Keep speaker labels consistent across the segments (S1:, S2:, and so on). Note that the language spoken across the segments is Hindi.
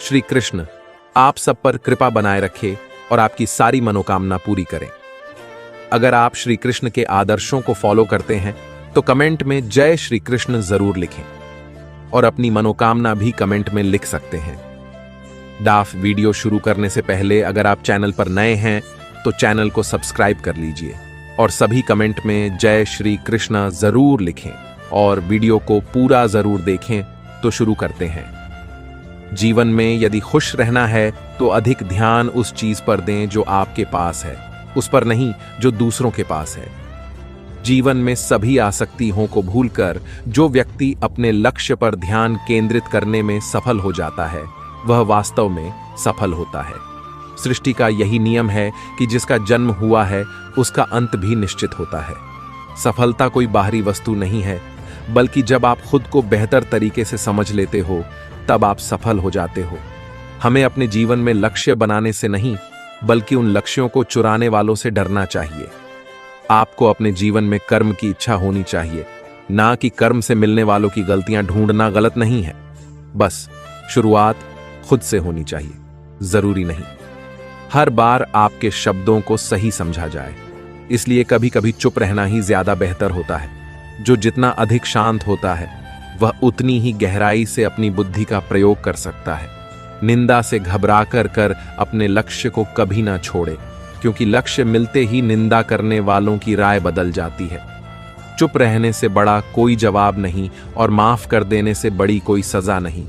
S1: श्री कृष्ण आप सब पर कृपा बनाए रखे और आपकी सारी मनोकामना पूरी करें। अगर आप श्री कृष्ण के आदर्शों को फॉलो करते हैं तो कमेंट में जय श्री कृष्ण जरूर लिखें और अपनी मनोकामना भी कमेंट में लिख सकते हैं। डाफ वीडियो शुरू करने से पहले अगर आप चैनल पर नए हैं तो चैनल को सब्सक्राइब कर लीजिए और सभी कमेंट में जय श्री कृष्ण जरूर लिखें और वीडियो को पूरा जरूर देखें। तो शुरू करते हैं। जीवन में यदि खुश रहना है तो अधिक ध्यान उस चीज पर दें जो आपके पास है, उस पर नहीं जो दूसरों के पास है। जीवन में सभी आसक्तियों को भूलकर जो व्यक्ति अपने लक्ष्य पर ध्यान केंद्रित करने में सफल हो जाता है वह वास्तव में सफल होता है। सृष्टि का यही नियम है कि जिसका जन्म हुआ है उसका अंत भी निश्चित होता है। सफलता कोई बाहरी वस्तु नहीं है, बल्कि जब आप खुद को बेहतर तरीके से समझ लेते हो तब आप सफल हो जाते हो। हमें अपने जीवन में लक्ष्य बनाने से नहीं बल्कि उन लक्ष्यों को चुराने वालों से डरना चाहिए। आपको अपने जीवन में कर्म की इच्छा होनी चाहिए, ना कि कर्म से मिलने वालों की गलतियां ढूंढना गलत नहीं है। बस शुरुआत खुद से होनी चाहिए, जरूरी नहीं हर बार आपके शब्दों को सही समझा जाए। इसलिए कभी कभी चुप रहना ही ज्यादा बेहतर होता है। जो जितना अधिक शांत होता है वह उतनी ही गहराई से अपनी बुद्धि का प्रयोग कर सकता है। निंदा से घबरा कर अपने लक्ष्य को कभी ना छोड़े, क्योंकि लक्ष्य मिलते ही निंदा करने वालों की राय बदल जाती है। चुप रहने से बड़ा कोई जवाब नहीं और माफ कर देने से बड़ी कोई सजा नहीं।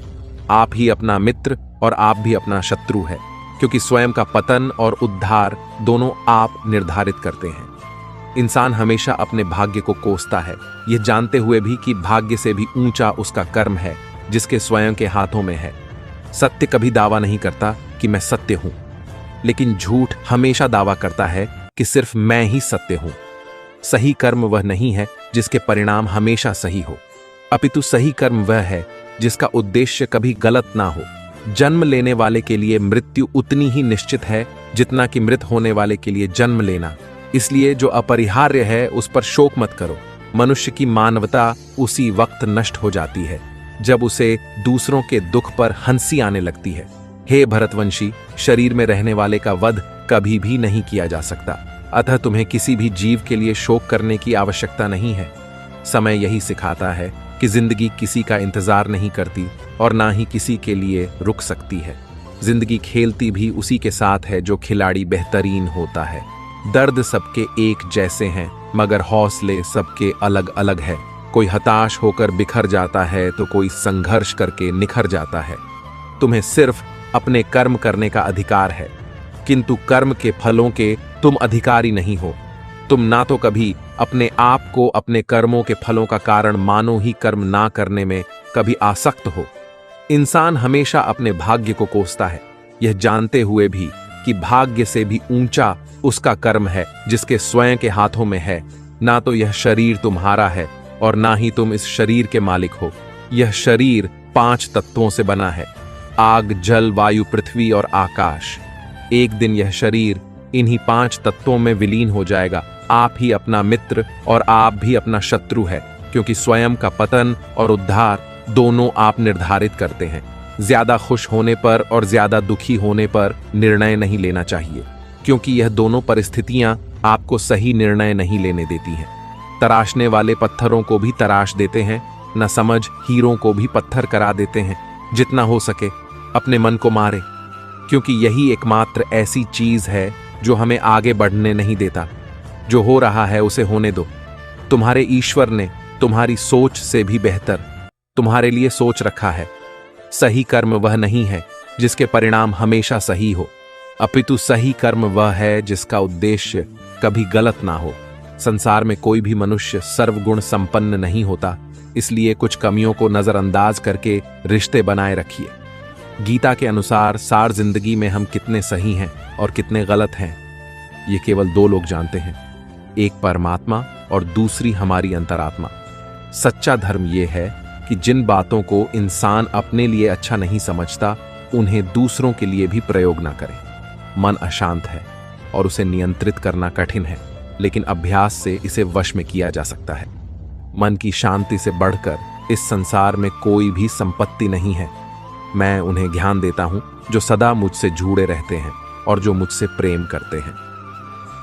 S1: आप ही अपना मित्र और आप भी अपना शत्रु है, क्योंकि स्वयं का पतन और उद्धार दोनों आप निर्धारित करते हैं। इंसान हमेशा अपने भाग्य को कोसता है, यह जानते हुए भी कि भाग्य से भी ऊंचा उसका कर्म है जिसके स्वयं के हाथों में है। सत्य कभी दावा नहीं करता कि मैं सत्य हूं, लेकिन झूठ हमेशा दावा करता है कि सिर्फ मैं ही सत्य हूं। सही कर्म वह नहीं है जिसके परिणाम हमेशा सही हो, अपितु सही कर्म वह है जिसका उद्देश्य कभी गलत ना हो। जन्म लेने वाले के लिए मृत्यु उतनी ही निश्चित है जितना कि मृत होने वाले के लिए जन्म लेना। इसलिए जो अपरिहार्य है उस पर शोक मत करो। मनुष्य की मानवता उसी वक्त नष्ट हो जाती है जब उसे दूसरों के दुख पर हंसी आने लगती है। हे भरतवंशी, शरीर में रहने वाले का वध कभी भी नहीं किया जा सकता, अतः तुम्हें किसी भी जीव के लिए शोक करने की आवश्यकता नहीं है। समय यही सिखाता है कि जिंदगी किसी का इंतजार नहीं करती और ना ही किसी के लिए रुक सकती है। जिंदगी खेलती भी उसी के साथ है जो खिलाड़ी बेहतरीन होता है। दर्द सबके एक जैसे हैं मगर हौसले सबके अलग अलग है। कोई हताश होकर बिखर जाता है तो कोई संघर्ष करके निखर जाता है। तुम्हें सिर्फ अपने कर्म करने का अधिकार है, किंतु कर्म के फलों के तुम अधिकारी नहीं हो। तुम ना तो कभी अपने आप को अपने कर्मों के फलों का कारण मानो ही कर्म ना करने में कभी आसक्त हो। इंसान हमेशा अपने भाग्य को कोसता है, यह जानते हुए भी कि भाग्य से भी ऊंचा उसका कर्म है जिसके स्वयं के हाथों में है। ना तो यह शरीर तुम्हारा है और ना ही तुम इस शरीर के मालिक हो। यह शरीर 5 तत्वों से बना है, आग, जल, वायु, पृथ्वी और आकाश। एक दिन यह शरीर इन्हीं 5 तत्वों में विलीन हो जाएगा। आप ही अपना मित्र और आप भी अपना शत्रु है, क्योंकि स्वयं का पतन और उद्धार दोनों आप निर्धारित करते हैं। ज्यादा खुश होने पर और ज्यादा दुखी होने पर निर्णय नहीं लेना चाहिए, क्योंकि यह दोनों परिस्थितियां आपको सही निर्णय नहीं लेने देती हैं। तराशने वाले पत्थरों को भी तराश देते हैं, न समझ हीरों को भी पत्थर करा देते हैं। जितना हो सके अपने मन को मारे, क्योंकि यही एकमात्र ऐसी चीज है जो हमें आगे बढ़ने नहीं देता। जो हो रहा है उसे होने दो। तुम्हारे ईश्वर ने तुम्हारी सोच से भी बेहतर तुम्हारे लिए सोच रखा है। सही कर्म वह नहीं है जिसके परिणाम हमेशा सही हो, अपितु सही कर्म वह है जिसका उद्देश्य कभी गलत ना हो। संसार में कोई भी मनुष्य सर्वगुण संपन्न नहीं होता, इसलिए कुछ कमियों को नजरअंदाज करके रिश्ते बनाए रखिए। गीता के अनुसार सार जिंदगी में हम कितने सही हैं और कितने गलत हैं ये केवल 2 लोग जानते हैं, एक परमात्मा और दूसरी हमारी अंतरात्मा। सच्चा धर्म यह है कि जिन बातों को इंसान अपने लिए अच्छा नहीं समझता उन्हें दूसरों के लिए भी प्रयोग ना करें। मन अशांत है और उसे नियंत्रित करना कठिन है, लेकिन अभ्यास से इसे वश में किया जा सकता है। मन की शांति से बढ़कर इस संसार में कोई भी संपत्ति नहीं है। मैं उन्हें ज्ञान देता हूं जो सदा मुझसे जुड़े रहते हैं और जो मुझसे प्रेम करते हैं।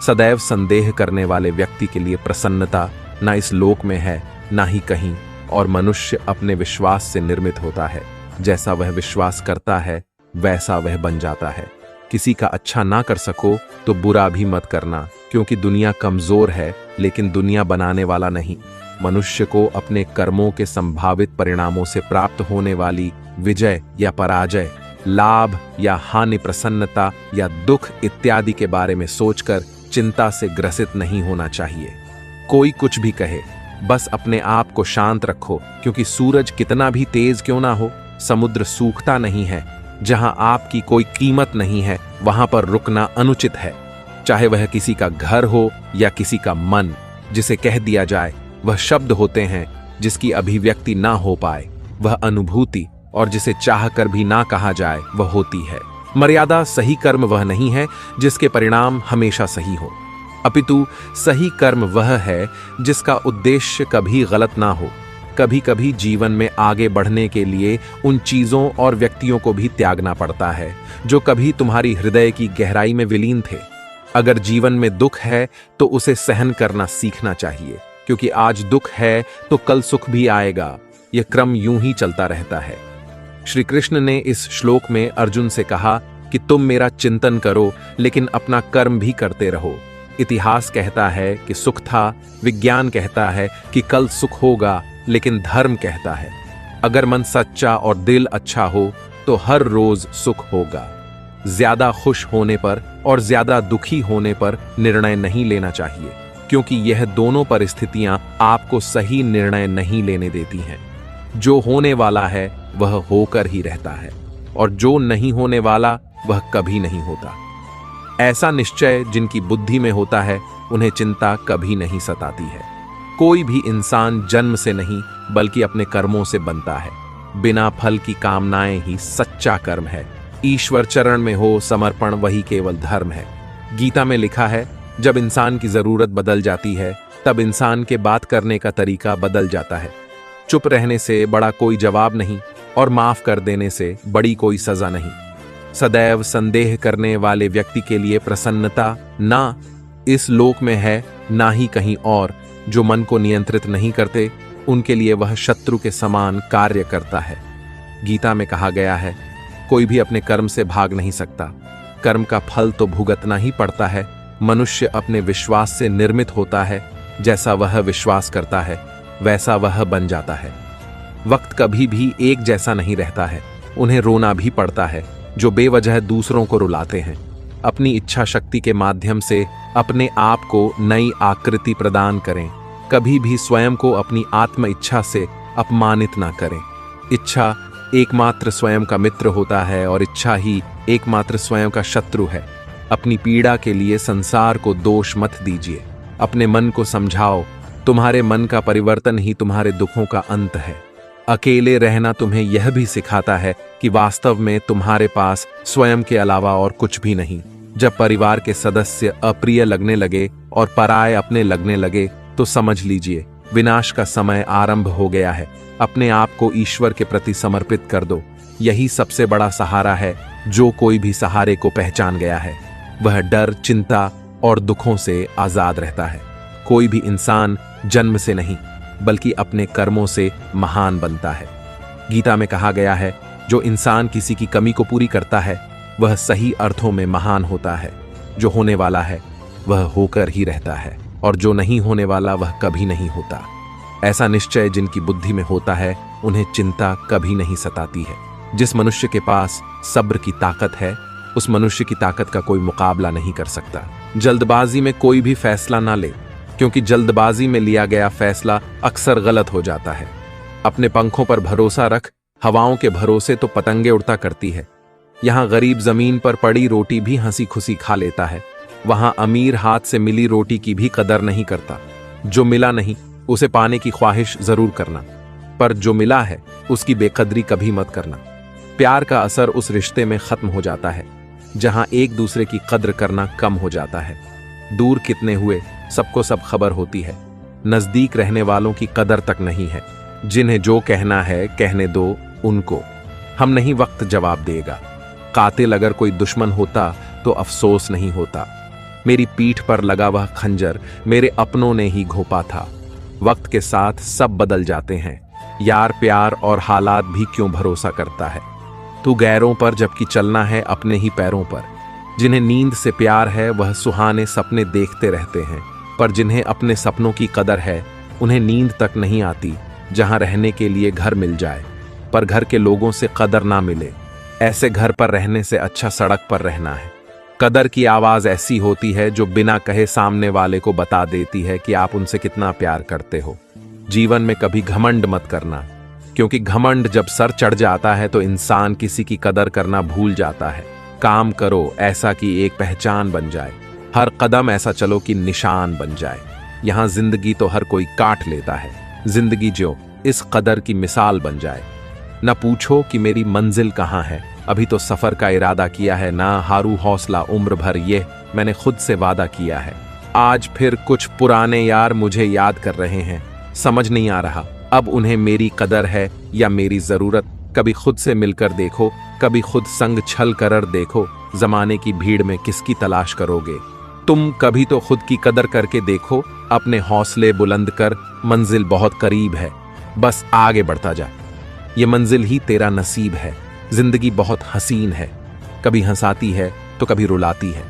S1: सदैव संदेह करने वाले व्यक्ति के लिए प्रसन्नता न इस लोक में है ना ही कहीं, और मनुष्य अपने विश्वास से निर्मित होता है। जैसा वह विश्वास करता है वैसा वह बन जाता है। किसी का अच्छा ना कर सको तो बुरा भी मत करना, क्योंकि दुनिया कमजोर है लेकिन दुनिया बनाने वाला नहीं। मनुष्य को अपने कर्मों के संभावित परिणामों से प्राप्त होने वाली विजय या पराजय, लाभ या हानि, प्रसन्नता या दुख इत्यादि के बारे में सोचकर चिंता से ग्रसित नहीं होना चाहिए। कोई कुछ भी कहे, बस अपने आप को शांत रखो, क्योंकि सूरज कितना भी तेज क्यों ना हो, समुद्र सूखता नहीं है। जहां आपकी कोई कीमत नहीं है वहां पर रुकना अनुचित है। चाहे वह किसी का घर हो या किसी का मन। जिसे कह दिया जाए वह शब्द होते हैं, जिसकी अभिव्यक्ति ना हो पाए वह अनुभूति, और जिसे चाह कर भी ना कहा जाए वह होती है। मर्यादा सही कर्म वह नहीं है जिसके परिणाम हमेशा सही हो, अपितु सही कर्म वह है जिसका उद्देश्य कभी गलत ना हो। कभी कभी जीवन में आगे बढ़ने के लिए उन चीजों और व्यक्तियों को भी त्यागना पड़ता है जो कभी तुम्हारी हृदय की गहराई में विलीन थे। अगर जीवन में दुख है तो उसे सहन करना सीखना चाहिए, क्योंकि आज दुख है तो कल सुख भी आएगा। यह क्रम यूं ही चलता रहता है। श्री कृष्ण ने इस श्लोक में अर्जुन से कहा कि तुम मेरा चिंतन करो लेकिन अपना कर्म भी करते रहो। इतिहास कहता है कि सुख था, विज्ञान कहता है कि कल सुख होगा, लेकिन धर्म कहता है अगर मन सच्चा और दिल अच्छा हो तो हर रोज सुख होगा। ज्यादा खुश होने पर और ज्यादा दुखी होने पर निर्णय नहीं लेना चाहिए, क्योंकि यह दोनों परिस्थितियां आपको सही निर्णय नहीं लेने देती हैं। जो होने वाला है वह होकर ही रहता है, और जो नहीं होने वाला वह कभी नहीं होता। ऐसा निश्चय जिनकी बुद्धि में होता है उन्हें चिंता कभी नहीं सताती है। कोई भी इंसान जन्म से नहीं बल्कि अपने कर्मों से बनता है। बिना फल की कामनाएं ही सच्चा कर्म है। ईश्वर चरण में हो समर्पण वही केवल धर्म है। गीता में लिखा है, जब इंसान की जरूरत बदल जाती है तब इंसान के बात करने का तरीका बदल जाता है। चुप रहने से बड़ा कोई जवाब नहीं, और माफ कर देने से बड़ी कोई सजा नहीं। सदैव संदेह करने वाले व्यक्ति के लिए प्रसन्नता ना इस लोक में है ना ही कहीं और। जो मन को नियंत्रित नहीं करते उनके लिए वह शत्रु के समान कार्य करता है। गीता में कहा गया है, कोई भी अपने कर्म से भाग नहीं सकता। कर्म का फल तो भुगतना ही पड़ता है। मनुष्य अपने विश्वास से निर्मित होता है। जैसा वह विश्वास करता है वैसा वह बन जाता है। वक्त कभी भी एक जैसा नहीं रहता है। उन्हें रोना भी पड़ता है जो बेवजह दूसरों को रुलाते हैं। अपनी इच्छा शक्ति के माध्यम से अपने आप को नई आकृति प्रदान करें। कभी भी स्वयं को अपनी आत्म इच्छा से अपमानित ना करें। इच्छा एकमात्र स्वयं का मित्र होता है और इच्छा ही एकमात्र स्वयं का शत्रु है। अपनी पीड़ा के लिए संसार को दोष मत दीजिए। अपने मन को समझाओ, तुम्हारे मन का परिवर्तन ही तुम्हारे दुखों का अंत है। अकेले रहना तुम्हें यह भी सिखाता है कि वास्तव में तुम्हारे पास स्वयं के अलावा और कुछ भी नहीं। जब परिवार के सदस्य अप्रिय लगने लगे और पराये अपने लगने लगे तो समझ लीजिए विनाश का समय आरंभ हो गया है। अपने आप को ईश्वर के प्रति समर्पित कर दो। यही सबसे बड़ा सहारा है। जो कोई भी सहारे को पहचान गया है वह डर, चिंता और दुखों से आजाद रहता है। कोई भी इंसान जन्म से नहीं बल्कि अपने कर्मों से महान बनता है। गीता में कहा गया है, जो इंसान किसी की कमी को पूरी करता है वह सही अर्थों में महान होता है। जो होने वाला है वह होकर ही रहता है, और जो नहीं होने वाला वह कभी नहीं होता। ऐसा निश्चय जिनकी बुद्धि में होता है उन्हें चिंता कभी नहीं सताती है। जिस मनुष्य के पास सब्र की ताकत है उस मनुष्य की ताकत का कोई मुकाबला नहीं कर सकता। जल्दबाजी में कोई भी फैसला ना ले, क्योंकि जल्दबाजी में लिया गया फैसला अक्सर गलत हो जाता है। अपने पंखों पर भरोसा रख, हवाओं के भरोसे तो पतंगे उड़ता करती है। यहाँ गरीब जमीन पर पड़ी रोटी भी हंसी खुशी खा लेता है, वहां अमीर हाथ से मिली रोटी की भी कदर नहीं करता। जो मिला नहीं उसे पाने की ख्वाहिश जरूर करना, पर जो मिला है उसकी बेकदरी कभी मत करना। प्यार का असर उस रिश्ते में खत्म हो जाता है जहां एक दूसरे की कद्र करना कम हो जाता है। दूर कितने हुए सबको सब खबर होती है, नजदीक रहने वालों की कदर तक नहीं है। जिन्हें जो कहना है कहने दो उनको। हम नहीं, वक्त जवाब देगा। कातिल अगर कोई दुश्मन होता तो अफसोस नहीं होता। मेरी पीठ पर लगा वह खंजर मेरे अपनों ने ही घोंपा था। वक्त के साथ सब बदल जाते हैं, यार, प्यार और हालात भी क्यों भरोसा करता है। तू गैरों पर जबकि चलना है अपने ही पैरों पर। जिन्हें नींद से प्यार है वह सुहाने सपने देखते रहते हैं, पर जिन्हें अपने सपनों की कदर है उन्हें नींद तक नहीं आती। जहां रहने के लिए घर मिल जाए पर घर के लोगों से कदर ना मिले, ऐसे घर पर रहने से अच्छा सड़क पर रहना है। कदर की आवाज ऐसी होती है जो बिना कहे सामने वाले को बता देती है कि आप उनसे कितना प्यार करते हो। जीवन में कभी घमंड मत करना, क्योंकि घमंड जब सर चढ़ जाता है तो इंसान किसी की कदर करना भूल जाता है। काम करो ऐसा कि एक पहचान बन जाए, हर कदम ऐसा चलो कि निशान बन जाए। यहां जिंदगी तो हर कोई काट लेता है, जिंदगी जो इस कदर की मिसाल बन जाए। न पूछो कि मेरी मंजिल कहां है, अभी तो सफर का इरादा किया है। ना हारू हौसला उम्र भर, ये मैंने खुद से वादा किया है। आज फिर कुछ पुराने यार मुझे याद कर रहे हैं, समझ नहीं आ रहा अब उन्हें मेरी कदर है या मेरी जरूरत। कभी खुद से मिलकर देखो, कभी खुद संग छल कर देखो। जमाने की भीड़ में किसकी तलाश करोगे तुम? कभी तो खुद की कदर करके देखो, अपने हौसले बुलंद कर। मंजिल बहुत करीब है, बस आगे बढ़ता जा। ये मंजिल ही तेरा नसीब है। जिंदगी बहुत हसीन है, कभी हंसाती है तो कभी रुलाती है,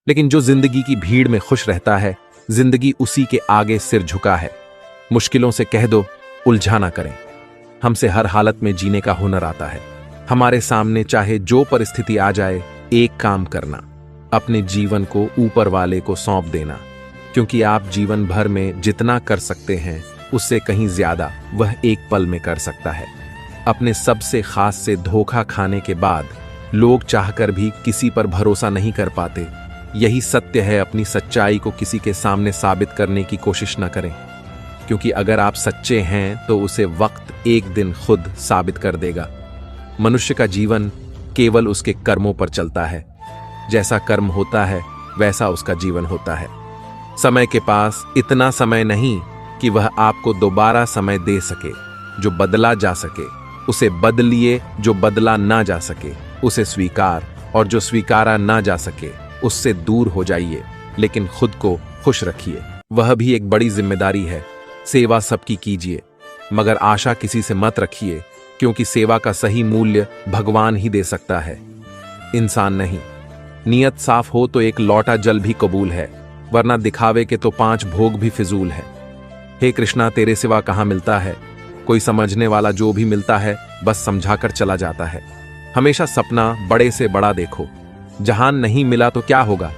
S1: लेकिन जो जिंदगी की भीड़ में खुश रहता है, जिंदगी उसी के आगे सिर झुका है। मुश्किलों से कह दो उलझा ना करें, हमसे हर हालत में जीने का हुनर आता है। हमारे सामने चाहे जो परिस्थिति आ जाए, एक काम करना, अपने जीवन को ऊपर वाले को सौंप देना, क्योंकि आप जीवन भर में जितना कर सकते हैं उससे कहीं ज्यादा वह एक पल में कर सकता है। अपने सबसे खास से धोखा खाने के बाद लोग चाहकर भी किसी पर भरोसा नहीं कर पाते। यही सत्य है, अपनी सच्चाई को किसी के सामने साबित करने की कोशिश न करें, क्योंकि अगर आप सच्चे हैं तो उसे वक्त एक दिन खुद साबित कर देगा। मनुष्य का जीवन केवल उसके कर्मों पर चलता है। जैसा कर्म होता है वैसा उसका जीवन होता है। समय के पास इतना समय नहीं कि वह आपको दोबारा समय दे सके। जो बदला जा सके उसे बदलिए, जो बदला ना जा सके उसे स्वीकार, और जो स्वीकारा ना जा सके उससे दूर हो जाइए, लेकिन खुद को खुश रखिए। वह भी एक बड़ी जिम्मेदारी है। सेवा सबकी कीजिए, मगर आशा किसी से मत रखिए, क्योंकि सेवा का सही मूल्य भगवान ही दे सकता है, इंसान नहीं। नियत साफ हो तो एक लौटा जल भी कबूल है, वरना दिखावे के तो 5 भोग भी फिजूल है। हे कृष्णा, तेरे सिवा कहाँ मिलता है कोई समझने वाला? जो भी मिलता है बस समझाकर चला जाता है। हमेशा सपना बड़े से बड़ा देखो। जहान नहीं मिला तो क्या होगा,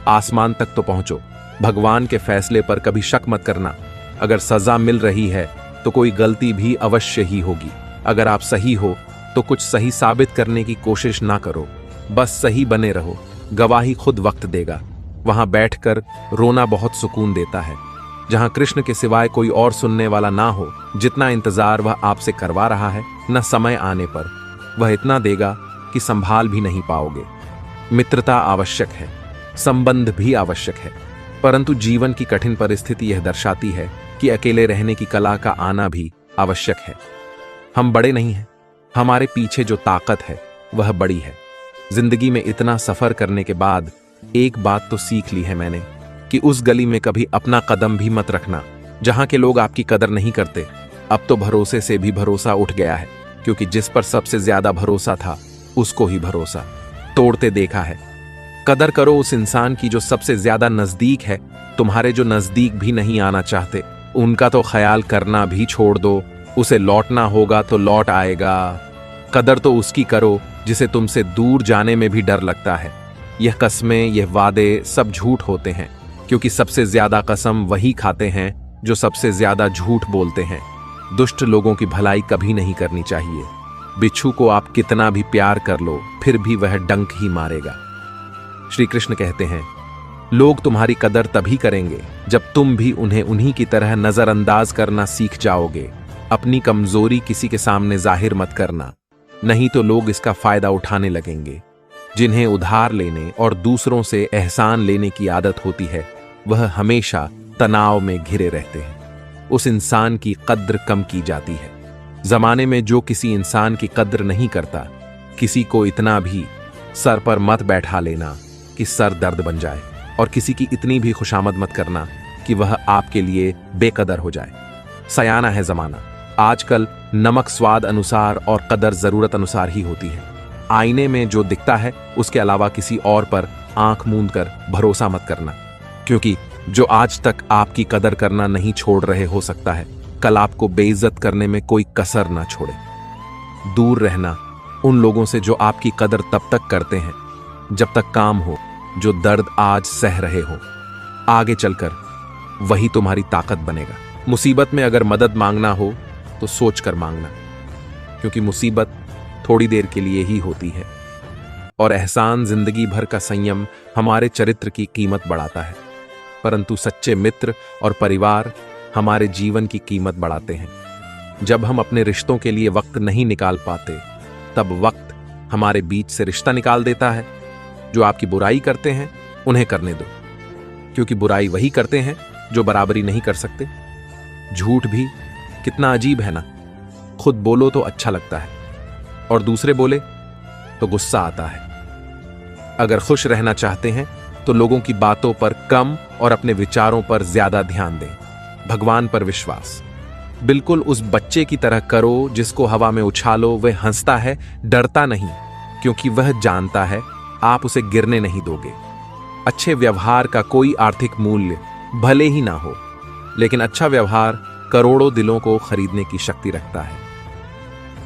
S1: आसमान तक तो पहुंचो। भगवान के फैसले पर कभी शक मत करना। अगर सजा मिल रही है तो कोई गलती भी अवश्य ही होगी। अगर आप सही हो तो कुछ सही साबित करने की कोशिश ना करो, बस सही बने रहो। गवाही खुद वक्त देगा। वहां बैठकर रोना बहुत सुकून देता है। जहां कृष्ण के सिवाय कोई और सुनने वाला ना हो, जितना इंतजार वह आपसे करवा रहा है, न समय आने पर वह इतना देगा कि संभाल भी नहीं पाओगे। मित्रता आवश्यक है, संबंध भी आवश्यक है, परंतु जीवन की कठिन परिस्थिति यह दर्शाती है कि अकेले रहने की कला का आना भी आवश्यक है। हम बड़े नहीं हैं, हमारे पीछे जो ताकत है वह बड़ी है। जिंदगी में इतना सफर करने के बाद एक बात तो सीख ली है मैंने, कि उस गली में कभी अपना कदम भी मत रखना जहां के लोग आपकी कदर नहीं करते। अब तो भरोसे से भी भरोसा उठ गया है, क्योंकि जिस पर सबसे ज्यादा भरोसा था उसको ही भरोसा तोड़ते देखा है। कदर करो उस इंसान की जो सबसे ज्यादा नजदीक है। तुम्हारे जो नजदीक भी नहीं आना चाहते, उनका तो ख्याल करना भी छोड़ दो। उसे लौटना होगा तो लौट आएगा। कदर तो उसकी करो जिसे तुमसे दूर जाने में भी डर लगता है। यह कस्में, यह वादे सब झूठ होते हैं, क्योंकि सबसे ज्यादा कसम वही खाते हैं जो सबसे ज्यादा झूठ बोलते हैं। दुष्ट लोगों की भलाई कभी नहीं करनी चाहिए। बिच्छू को आप कितना भी प्यार कर लो, फिर भी वह डंक ही मारेगा। श्री कृष्ण कहते हैं, लोग तुम्हारी कदर तभी करेंगे जब तुम भी उन्हें उन्हीं की तरह नजरअंदाज करना सीख जाओगे। अपनी कमजोरी किसी के सामने जाहिर मत करना, नहीं तो लोग इसका फायदा उठाने लगेंगे। जिन्हें उधार लेने और दूसरों से एहसान लेने की आदत होती है, वह हमेशा तनाव में घिरे रहते हैं। उस इंसान की कद्र कम की जाती है जमाने में जो किसी इंसान की कद्र नहीं करता, किसी को इतना भी सर पर मत बैठा लेना कि सर दर्द बन जाए, और किसी की इतनी भी खुशामद मत करना कि वह आपके लिए बेकदर हो जाए। सयाना है जमाना। आजकल नमक स्वाद अनुसार और कदर जरूरत अनुसार ही होती है। आईने में जो दिखता है उसके अलावा किसी और पर आंख मूंद कर भरोसा मत करना, क्योंकि जो आज तक आपकी कदर करना नहीं छोड़ रहे, हो सकता है कल आपको बेइज्जत करने में कोई कसर ना छोड़े। दूर रहना उन लोगों से जो आपकी कदर तब तक करते हैं जब तक काम हो जो दर्द आज सह रहे हो। आगे चलकर वही तुम्हारी ताकत बनेगा। मुसीबत में अगर मदद मांगना हो तो सोच कर मांगना, क्योंकि मुसीबत थोड़ी देर के लिए ही होती है, और एहसान जिंदगी भर का संयम हमारे चरित्र की कीमत बढ़ाता है। परंतु सच्चे मित्र और परिवार हमारे जीवन की कीमत बढ़ाते हैं। जब हम अपने रिश्तों के लिए वक्त नहीं निकाल पाते, तब वक्त हमारे बीच से रिश्ता निकाल देता है। जो आपकी बुराई करते हैं उन्हें करने दो, क्योंकि बुराई वही करते हैं जो बराबरी नहीं कर सकते। झूठ भी कितना अजीब है ना। खुद बोलो तो अच्छा लगता है, और दूसरे बोले तो गुस्सा आता है। अगर खुश रहना चाहते हैं तो लोगों की बातों पर कम और अपने विचारों पर ज्यादा ध्यान दें। भगवान पर विश्वास बिल्कुल उस बच्चे की तरह करो जिसको हवा में उछालो, वह हंसता है, डरता नहीं, क्योंकि वह जानता है आप उसे गिरने नहीं दोगे। अच्छे व्यवहार का कोई आर्थिक मूल्य भले ही ना हो, लेकिन अच्छा व्यवहार करोड़ों दिलों को खरीदने की शक्ति रखता है।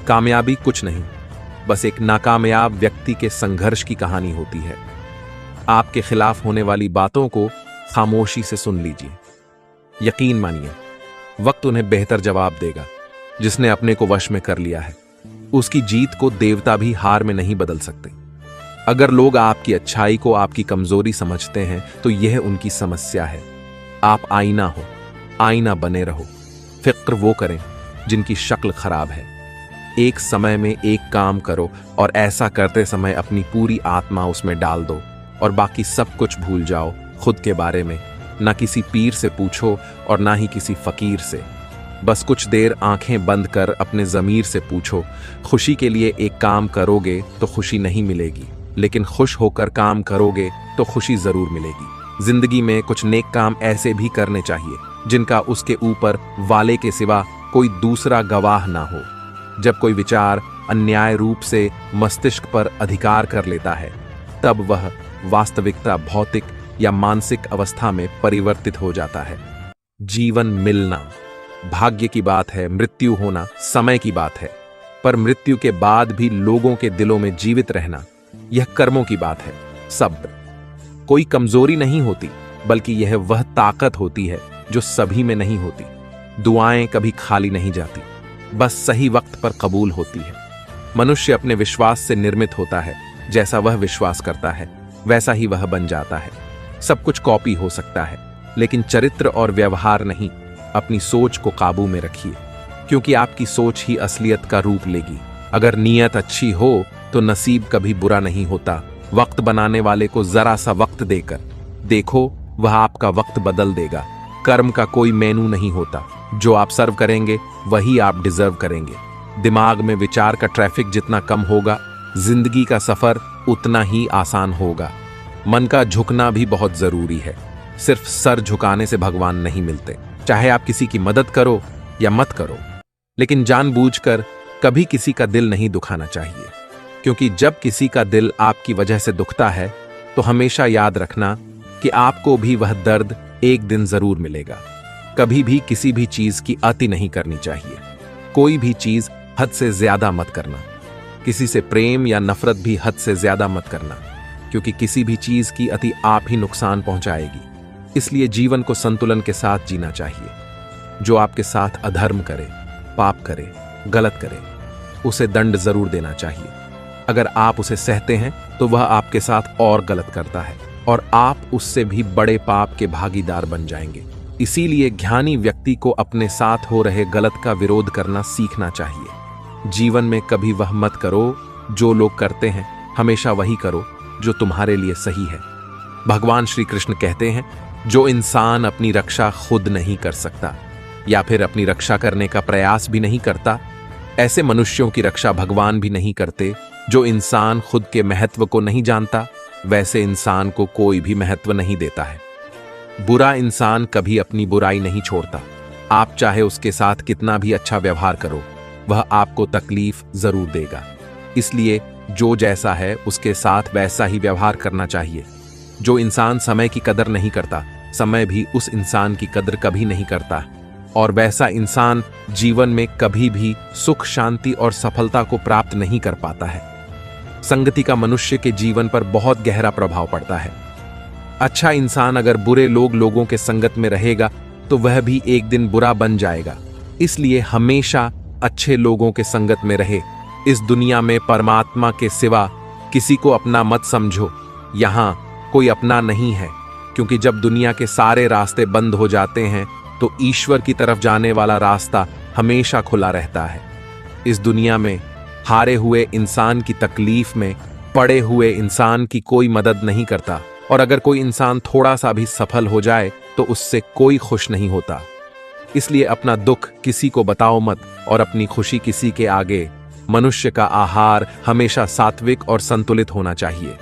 S1: कामयाबी कुछ नहीं, बस एक नाकामयाब व्यक्ति के संघर्ष की कहानी होती है। आपके खिलाफ होने वाली बातों को खामोशी से सुन लीजिए। यकीन मानिए, वक्त उन्हें बेहतर जवाब देगा। जिसने अपने को वश में कर लिया है, उसकी जीत को देवता भी हार में नहीं बदल सकते। अगर लोग आपकी अच्छाई को आपकी कमजोरी समझते हैं तो यह उनकी समस्या है। आप आईना हो, आईना बने रहो। फिक्र वो करें जिनकी शक्ल खराब है। एक समय में एक काम करो, और ऐसा करते समय अपनी पूरी आत्मा उसमें डाल दो, और बाकी सब कुछ भूल जाओ। खुद के बारे में ना किसी पीर से पूछो और ना ही किसी फकीर से। बस कुछ देर आंखें बंद कर अपने ज़मीर से पूछो, खुशी के लिए एक काम करोगे तो खुशी नहीं मिलेगी, लेकिन खुश होकर काम करोगे तो खुशी जरूर मिलेगी। जिंदगी में कुछ नेक काम ऐसे भी करने चाहिए जिनका उसके ऊपर वाले के सिवा कोई दूसरा गवाह ना हो। जब कोई विचार अन्याय रूप से मस्तिष्क पर अधिकार कर लेता है, तब वह वास्तविकता भौतिक या मानसिक अवस्था में परिवर्तित हो जाता है। जीवन मिलना भाग्य की बात है, मृत्यु होना समय की बात है, पर मृत्यु के बाद भी लोगों के दिलों में जीवित रहना यह कर्मों की बात है। सब्र कोई कमजोरी नहीं होती, बल्कि यह वह ताकत होती है जो सभी में नहीं होती। दुआएं कभी खाली नहीं जाती, बस सही वक्त पर कबूल होती है। मनुष्य अपने विश्वास से निर्मित होता है। जैसा वह विश्वास करता है वैसा ही वह बन जाता है। सब कुछ कॉपी हो सकता है, लेकिन चरित्र और व्यवहार नहीं। अपनी सोच को काबू में रखिए, क्योंकि आपकी सोच ही असलियत का रूप लेगी। अगर नीयत अच्छी हो तो नसीब कभी बुरा नहीं होता। वक्त बनाने वाले को जरा सा वक्त देकर देखो, वह आपका वक्त बदल देगा। कर्म का कोई मेनू नहीं होता। जो आप सर्व करेंगे वही आप डिजर्व करेंगे। दिमाग में विचार का ट्रैफिक जितना कम होगा, जिंदगी का सफर उतना ही आसान होगा। मन का झुकना भी बहुत जरूरी है। सिर्फ सर झुकाने से भगवान नहीं मिलते। चाहे आप किसी की मदद करो या मत करो, लेकिन जानबूझकर कभी किसी का दिल नहीं दुखाना चाहिए, क्योंकि जब किसी का दिल आपकी वजह से दुखता है तो हमेशा याद रखना कि आपको भी वह दर्द एक दिन जरूर मिलेगा। कभी भी किसी भी चीज की अति नहीं करनी चाहिए। कोई भी चीज हद से ज्यादा मत करना। किसी से प्रेम या नफरत भी हद से ज्यादा मत करना, क्योंकि किसी भी चीज की अति आप ही नुकसान पहुंचाएगी। इसलिए जीवन को संतुलन के साथ जीना चाहिए। जो आपके साथ अधर्म करे, पाप करे, गलत करे, उसे दंड जरूर देना चाहिए। अगर आप उसे सहते हैं तो वह आपके साथ और गलत करता है, और आप उससे भी बड़े पाप के भागीदार बन जाएंगे। इसीलिए ज्ञानी व्यक्ति को अपने साथ हो रहे गलत का विरोध करना सीखना चाहिए। जीवन में कभी वह मत करो जो लोग करते हैं, हमेशा वही करो जो तुम्हारे लिए सही है। भगवान श्री कृष्ण कहते हैं, जो इंसान अपनी रक्षा खुद नहीं कर सकता या फिर अपनी रक्षा करने का प्रयास भी नहीं करता, ऐसे मनुष्यों की रक्षा भगवान भी नहीं करते। जो इंसान खुद के महत्व को नहीं जानता, वैसे इंसान को कोई भी महत्व नहीं देता है। बुरा इंसान कभी अपनी बुराई नहीं छोड़ता। आप चाहे उसके साथ कितना भी अच्छा व्यवहार करो, वह आपको तकलीफ जरूर देगा। इसलिए जो जैसा है उसके साथ वैसा ही व्यवहार करना चाहिए। जो इंसान समय की कदर नहीं करता, समय भी उस इंसान की कदर कभी नहीं करता, और वैसा इंसान जीवन में कभी भी सुख, शांति और सफलता को प्राप्त नहीं कर पाता है। संगति का मनुष्य के जीवन पर बहुत गहरा प्रभाव पड़ता है। अच्छा इंसान अगर बुरे लोगों के संगत में रहेगा तो वह भी एक दिन बुरा बन जाएगा। इसलिए हमेशा अच्छे लोगों के संगत में रहे। इस दुनिया में परमात्मा के सिवा किसी को अपना मत समझो। यहाँ कोई अपना नहीं है, क्योंकि जब दुनिया के सारे रास्ते बंद हो जाते हैं तो ईश्वर की तरफ जाने वाला रास्ता हमेशा खुला रहता है। इस दुनिया में हारे हुए इंसान की तकलीफ में पड़े हुए इंसान की कोई मदद नहीं करता, और अगर कोई इंसान थोड़ा सा भी सफल हो जाए तो उससे कोई खुश नहीं होता। इसलिए अपना दुख किसी को बताओ मत और अपनी खुशी किसी के आगे। मनुष्य का आहार हमेशा सात्विक और संतुलित होना चाहिए।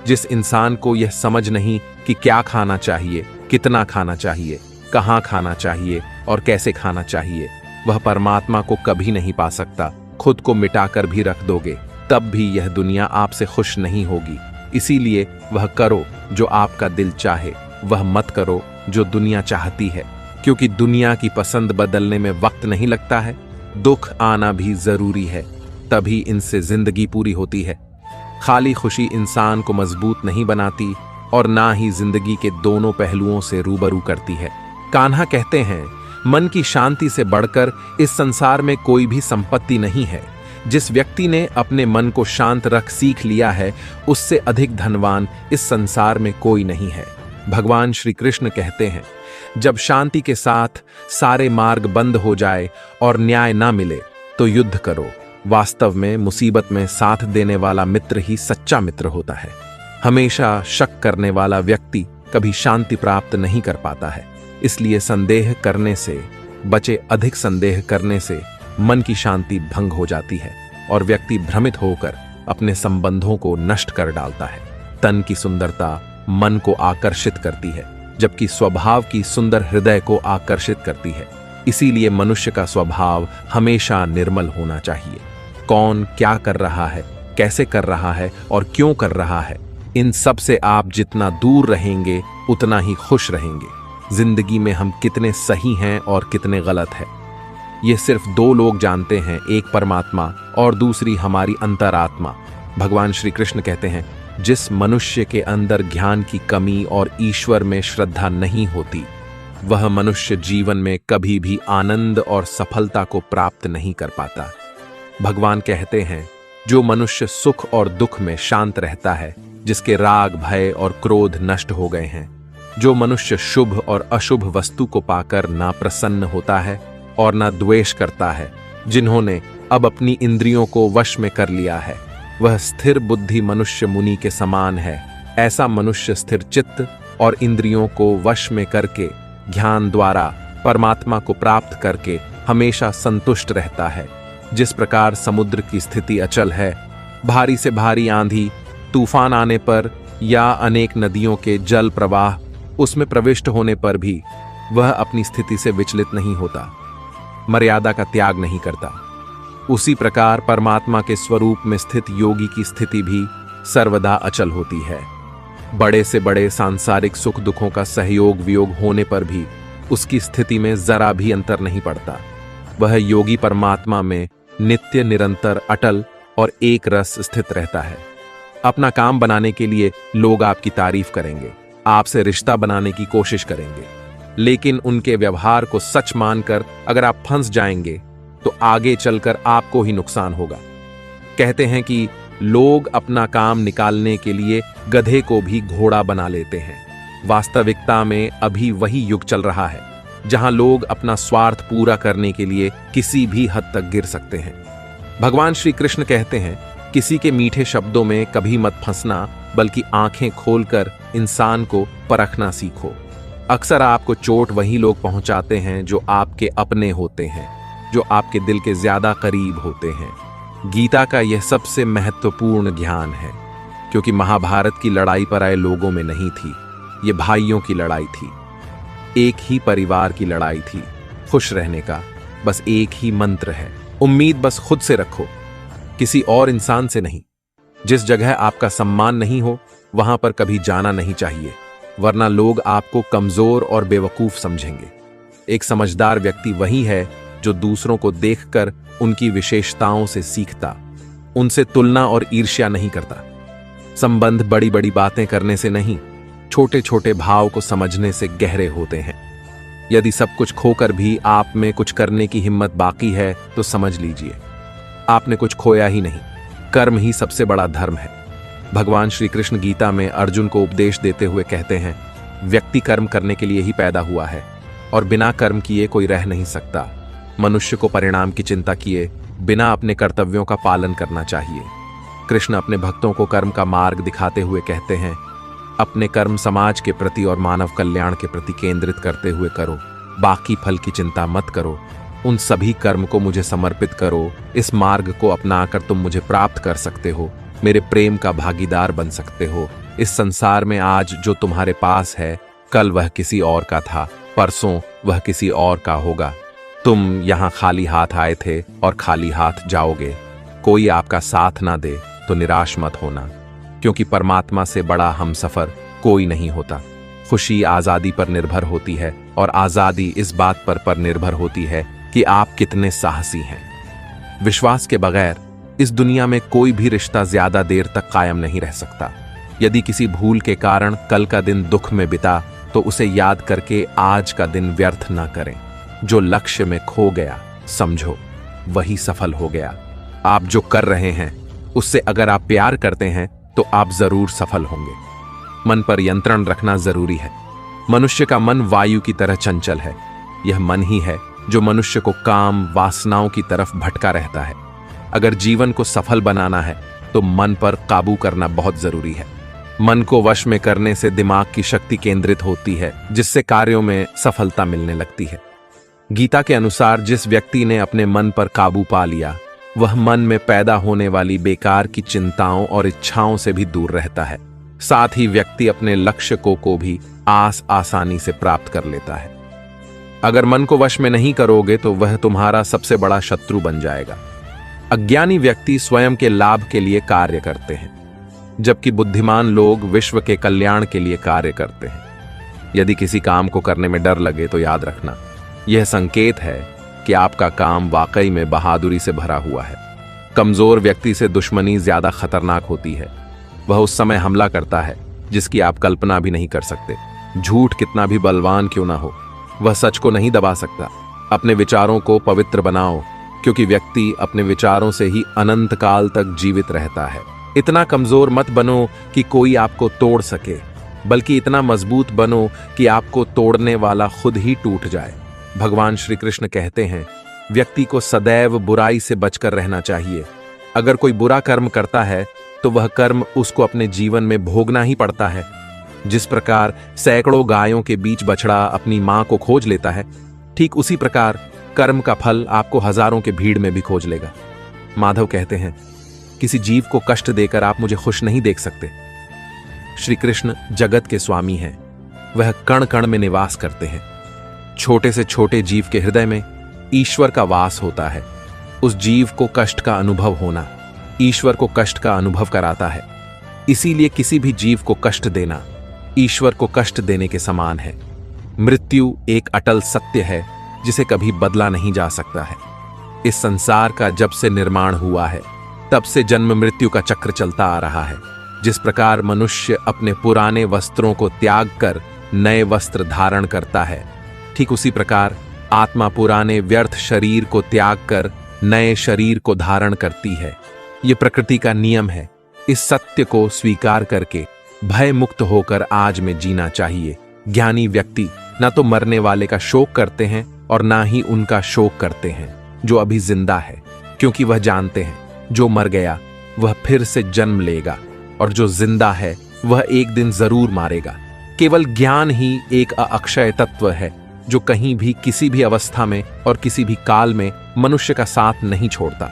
S1: जिस इंसान को यह समझ नहीं कि क्या खाना चाहिए, कितना खाना चाहिए, कहाँ खाना चाहिए और कैसे खाना चाहिए, वह परमात्मा को कभी नहीं पा सकता। खुद को मिटाकर भी रख दोगे तब भी यह दुनिया आपसे खुश नहीं होगी। इसीलिए वह करो जो आपका दिल चाहे, वह मत करो जो दुनिया चाहती है, क्योंकि दुनिया की पसंद बदलने में वक्त नहीं लगता है। दुख आना भी जरूरी है, तभी इनसे जिंदगी पूरी होती है। खाली खुशी इंसान को मजबूत नहीं बनाती और ना ही जिंदगी के दोनों पहलुओं से रूबरू करती है। कान्हा कहते हैं, मन की शांति से बढ़कर इस संसार में कोई भी संपत्ति नहीं है। जिस व्यक्ति ने अपने मन को शांत रख सीख लिया है, उससे अधिक धनवान इस संसार में कोई नहीं है। भगवान श्री कृष्ण कहते हैं, जब शांति के साथ सारे मार्ग बंद हो जाए और न्याय ना मिले तो युद्ध करो। वास्तव में मुसीबत में साथ देने वाला मित्र ही सच्चा मित्र होता है। हमेशा शक करने वाला व्यक्ति कभी शांति प्राप्त नहीं कर पाता है। इसलिए संदेह करने से बचे। अधिक संदेह करने से मन की शांति भंग हो जाती है और व्यक्ति भ्रमित होकर अपने संबंधों को नष्ट कर डालता है। तन की सुंदरता मन को आकर्षित करती है, जबकि स्वभाव की सुंदर हृदय को आकर्षित करती है। इसीलिए मनुष्य का स्वभाव हमेशा निर्मल होना चाहिए। कौन क्या कर रहा है, कैसे कर रहा है और क्यों कर रहा है, इन सब से आप जितना दूर रहेंगे उतना ही खुश रहेंगे। जिंदगी में हम कितने सही हैं और कितने गलत हैं, ये सिर्फ दो लोग जानते हैं, एक परमात्मा और दूसरी हमारी अंतरात्मा। भगवान श्री कृष्ण कहते हैं, जिस मनुष्य के अंदर ज्ञान की कमी और ईश्वर में श्रद्धा नहीं होती, वह मनुष्य जीवन में कभी भी आनंद और सफलता को प्राप्त नहीं कर पाता। भगवान कहते हैं, जो मनुष्य सुख और दुख में शांत रहता है, जिसके राग, भय और क्रोध नष्ट हो गए हैं, जो मनुष्य शुभ और अशुभ वस्तु को पाकर ना प्रसन्न होता है और ना द्वेष करता है, जिन्होंने अब अपनी इंद्रियों को वश में कर लिया है, वह स्थिर बुद्धि मनुष्य मुनि के समान है। ऐसा मनुष्य स्थिर चित्त और इंद्रियों को वश में करके ज्ञान द्वारा परमात्मा को प्राप्त करके हमेशा संतुष्ट रहता है। जिस प्रकार समुद्र की स्थिति अचल है, भारी से भारी आंधी तूफान आने पर या अनेक नदियों के जल प्रवाह उसमें प्रविष्ट होने पर भी वह अपनी स्थिति से विचलित नहीं होता, मर्यादा का त्याग नहीं करता, उसी प्रकार परमात्मा के स्वरूप में स्थित योगी की स्थिति भी सर्वदा अचल होती है। बड़े से बड़े सांसारिक सुख दुखों का सहयोग वियोग होने पर भी उसकी स्थिति में जरा भी अंतर नहीं पड़ता। वह योगी परमात्मा में नित्य निरंतर अटल और एक रस स्थित रहता है। अपना काम बनाने के लिए लोग आपकी तारीफ करेंगे, आपसे रिश्ता बनाने की कोशिश करेंगे, लेकिन उनके व्यवहार को सच मानकर अगर आप फंस जाएंगे तो आगे चलकर आपको ही नुकसान होगा। कहते हैं कि लोग अपना काम निकालने के लिए गधे को भी घोड़ा बना लेते हैं। वास्तविकता में अभी वही युग चल रहा है जहां लोग अपना स्वार्थ पूरा करने के लिए किसी भी हद तक गिर सकते हैं। भगवान श्री कृष्ण कहते हैं, किसी के मीठे शब्दों में कभी मत फंसना, बल्कि आंखें खोलकर इंसान को परखना सीखो। अक्सर आपको चोट वही लोग पहुंचाते हैं जो आपके अपने होते हैं। जो आपके दिल के ज्यादा करीब होते हैं। गीता का यह सबसे महत्वपूर्ण ज्ञान है, क्योंकि महाभारत की लड़ाई पर आए लोगों में नहीं थी, ये भाइयों की लड़ाई थी। एक ही परिवार की लड़ाई थी। खुश रहने का बस एक ही मंत्र है, उम्मीद बस खुद से रखो, किसी और इंसान से नहीं। जिस जगह आपका सम्मान नहीं हो वहां पर कभी जाना नहीं चाहिए, वरना लोग आपको कमजोर और बेवकूफ समझेंगे। एक समझदार व्यक्ति वही है जो दूसरों को देखकर उनकी विशेषताओं से सीखता, उनसे तुलना और ईर्ष्या नहीं करता। संबंध बड़ी बड़ी बातें करने से नहीं, छोटे छोटे भाव को समझने से गहरे होते हैं। यदि सब कुछ खोकर भी आप में कुछ करने की हिम्मत बाकी है तो समझ लीजिए आपने कुछ खोया ही नहीं। कर्म ही सबसे बड़ा धर्म है। भगवान श्री कृष्ण गीता में अर्जुन को उपदेश देते हुए कहते हैं, व्यक्ति कर्म करने के लिए ही पैदा हुआ है और बिना कर्म किए कोई रह नहीं सकता। मनुष्य को परिणाम की चिंता किए बिना अपने कर्तव्यों का पालन करना चाहिए। कृष्ण अपने भक्तों को कर्म का मार्ग दिखाते हुए कहते हैं, अपने कर्म समाज के प्रति और मानव कल्याण के प्रति केंद्रित करते हुए करो, बाकी फल की चिंता मत करो। उन सभी कर्म को मुझे समर्पित करो। इस मार्ग को अपनाकर तुम मुझे प्राप्त कर सकते हो, मेरे प्रेम का भागीदार बन सकते हो। इस संसार में आज जो तुम्हारे पास है, कल वह किसी और का था, परसों वह किसी और का होगा। तुम यहाँ खाली हाथ आए थे और खाली हाथ जाओगे। कोई आपका साथ ना दे तो निराश मत होना, क्योंकि परमात्मा से बड़ा हमसफर कोई नहीं होता। खुशी आजादी पर निर्भर होती है और आजादी इस बात पर निर्भर होती है कि आप कितने साहसी हैं। विश्वास के बगैर इस दुनिया में कोई भी रिश्ता ज्यादा देर तक कायम नहीं रह सकता। यदि किसी भूल के कारण कल का दिन दुख में बिता तो उसे याद करके आज का दिन व्यर्थ ना करें। जो लक्ष्य में खो गया समझो वही सफल हो गया। आप जो कर रहे हैं उससे अगर आप प्यार करते हैं तो आप जरूर सफल होंगे। मन पर नियंत्रण रखना जरूरी है। मनुष्य का मन वायु की तरह चंचल है। यह मन ही है जो मनुष्य को काम वासनाओं की तरफ भटका रहता है। अगर जीवन को सफल बनाना है तो मन पर काबू करना बहुत जरूरी है। मन को वश में करने से दिमाग की शक्ति केंद्रित होती है, जिससे कार्यों में सफलता मिलने लगती है। गीता के अनुसार जिस व्यक्ति ने अपने मन पर काबू पा लिया, वह मन में पैदा होने वाली बेकार की चिंताओं और इच्छाओं से भी दूर रहता है। साथ ही व्यक्ति अपने लक्ष्य को भी आसानी से प्राप्त कर लेता है। अगर मन को वश में नहीं करोगे तो वह तुम्हारा सबसे बड़ा शत्रु बन जाएगा। अज्ञानी व्यक्ति स्वयं के लाभ के लिए कार्य करते हैं, जबकि बुद्धिमान लोग विश्व के कल्याण के लिए कार्य करते हैं। यदि किसी काम को करने में डर लगे तो याद रखना, यह संकेत है कि आपका काम वाकई में बहादुरी से भरा हुआ है। कमजोर व्यक्ति से दुश्मनी ज्यादा खतरनाक होती है। वह उस समय हमला करता है जिसकी आप कल्पना भी नहीं कर सकते। झूठ कितना भी बलवान क्यों ना हो, वह सच को नहीं दबा सकता। अपने विचारों को पवित्र बनाओ, क्योंकि व्यक्ति अपने विचारों से ही अनंत काल तक जीवित रहता है। इतना कमजोर मत बनो कि कोई आपको तोड़ सके, बल्कि इतना मजबूत बनो कि आपको तोड़ने वाला खुद ही टूट जाए। भगवान श्री कृष्ण कहते हैं, व्यक्ति को सदैव बुराई से बचकर रहना चाहिए। अगर कोई बुरा कर्म करता है तो वह कर्म उसको अपने जीवन में भोगना ही पड़ता है। जिस प्रकार सैकड़ों गायों के बीच बछड़ा अपनी मां को खोज लेता है, ठीक उसी प्रकार कर्म का फल आपको हजारों के भीड़ में भी खोज लेगा। माधव कहते हैं, किसी जीव को कष्ट देकर आप मुझे खुश नहीं देख सकते। श्री कृष्ण जगत के स्वामी हैं, वह कण कण में निवास करते हैं। छोटे से छोटे जीव के हृदय में ईश्वर का वास होता है। उस जीव को कष्ट का अनुभव होना ईश्वर को कष्ट का अनुभव कराता है। इसीलिए किसी भी जीव को कष्ट देना ईश्वर को कष्ट देने के समान है। मृत्यु एक अटल सत्य है जिसे कभी बदला नहीं जा सकता है। इस संसार का जब से निर्माण हुआ है तब से जन्म मृत्यु का चक्र चलता आ रहा है। जिस प्रकार मनुष्य अपने पुराने वस्त्रों को त्याग कर नए वस्त्र धारण करता है, ठीक उसी प्रकार आत्मा पुराने व्यर्थ शरीर को त्याग कर नए शरीर को धारण करती है। ये प्रकृति का नियम है। इस सत्य को स्वीकार करके भय मुक्त होकर आज में जीना चाहिए। ज्ञानी व्यक्ति ना तो मरने वाले का शोक करते हैं और ना ही उनका शोक करते हैं जो अभी जिंदा है, क्योंकि वह जानते हैं जो मर गया वह फिर से जन्म लेगा और जो जिंदा है वह एक दिन जरूर मारेगा। केवल ज्ञान ही एक अक्षय तत्व है जो कहीं भी किसी भी अवस्था में और किसी भी काल में मनुष्य का साथ नहीं छोड़ता।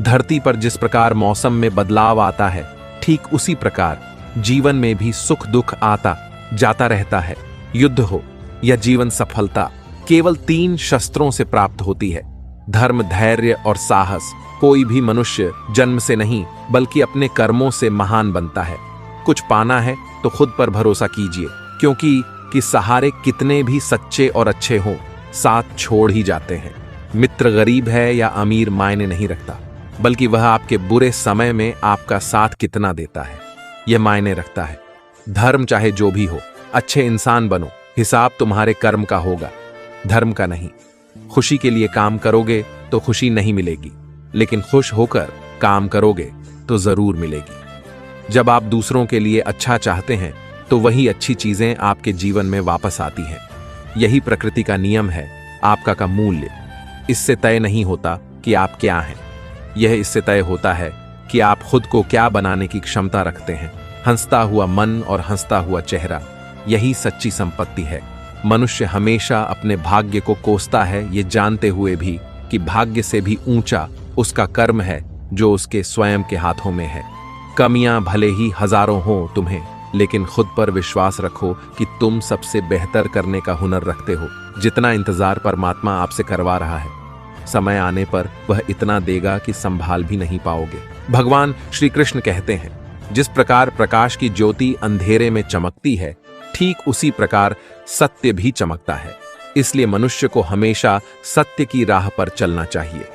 S1: धरती पर जिस प्रकार मौसम में बदलाव आता है, ठीक उसी प्रकार जीवन में भी सुख दुख आता जाता रहता है। युद्ध हो या जीवन सफलता केवल 3 शस्त्रों से प्राप्त होती है, धर्म, धैर्य और साहस। कोई भी मनुष्य जन्म से नहीं बल्कि अपने कर्मों से महान बनता है। कुछ पाना है तो खुद पर भरोसा कीजिए, क्योंकि सहारे कितने भी सच्चे और अच्छे हों, साथ छोड़ ही जाते हैं। मित्र गरीब है या अमीर मायने नहीं रखता, बल्कि वह आपके बुरे समय में आपका साथ कितना देता है यह मायने रखता है। धर्म चाहे जो भी हो, अच्छे इंसान बनो, हिसाब तुम्हारे कर्म का होगा, धर्म का नहीं। खुशी के लिए काम करोगे तो खुशी नहीं मिलेगी, लेकिन खुश होकर काम करोगे तो जरूर मिलेगी। जब आप दूसरों के लिए अच्छा चाहते हैं तो वही अच्छी चीजें आपके जीवन में वापस आती हैं। यही प्रकृति का नियम है। आपका का मूल्य इससे तय नहीं होता कि आप क्या हैं, यह इससे तय होता है कि आप खुद को क्या बनाने की क्षमता रखते हैं। हंसता हुआ मन और हंसता हुआ चेहरा, यही सच्ची संपत्ति है। मनुष्य हमेशा अपने भाग्य को कोसता है, ये जानते हुए भी कि भाग्य से भी ऊंचा उसका कर्म है जो उसके स्वयं के हाथों में है। कमियां भले ही हजारों हों तुम्हें, लेकिन खुद पर विश्वास रखो कि तुम सबसे बेहतर करने का हुनर रखते हो। जितना इंतजार परमात्मा आपसे करवा रहा है, समय आने पर वह इतना देगा कि संभाल भी नहीं पाओगे। भगवान श्री कृष्ण कहते हैं, जिस प्रकार प्रकाश की ज्योति अंधेरे में चमकती है, ठीक उसी प्रकार सत्य भी चमकता है। इसलिए मनुष्य को हमेशा सत्य की राह पर चलना चाहिए।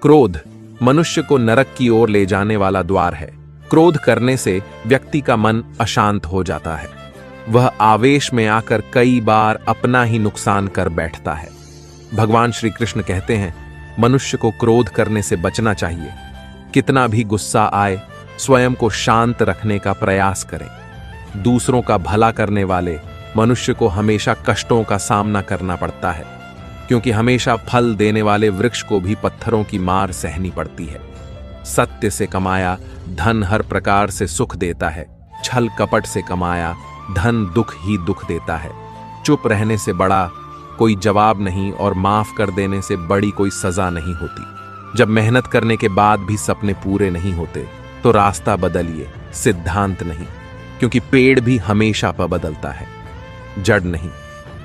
S1: क्रोध मनुष्य को नरक की ओर ले जाने वाला द्वार है। क्रोध करने से व्यक्ति का मन अशांत हो जाता है। वह आवेश में आकर कई बार अपना ही नुकसान कर बैठता है। भगवान श्री कृष्ण कहते हैं, मनुष्य को क्रोध करने से बचना चाहिए। कितना भी गुस्सा आए, स्वयं को शांत रखने का प्रयास करें। दूसरों का भला करने वाले मनुष्य को हमेशा कष्टों का सामना करना पड़ता है, क्योंकि हमेशा फल देने वाले वृक्ष को भी पत्थरों की मार सहनी पड़ती है। सत्य से कमाया धन हर प्रकार से सुख देता है, छल कपट से कमाया धन दुख ही दुख देता है। चुप रहने से बड़ा कोई जवाब नहीं और माफ कर देने से बड़ी कोई सजा नहीं होती। जब मेहनत करने के बाद भी सपने पूरे नहीं होते तो रास्ता बदलिए, सिद्धांत नहीं, क्योंकि पेड़ भी हमेशा पर बदलता है, जड़ नहीं।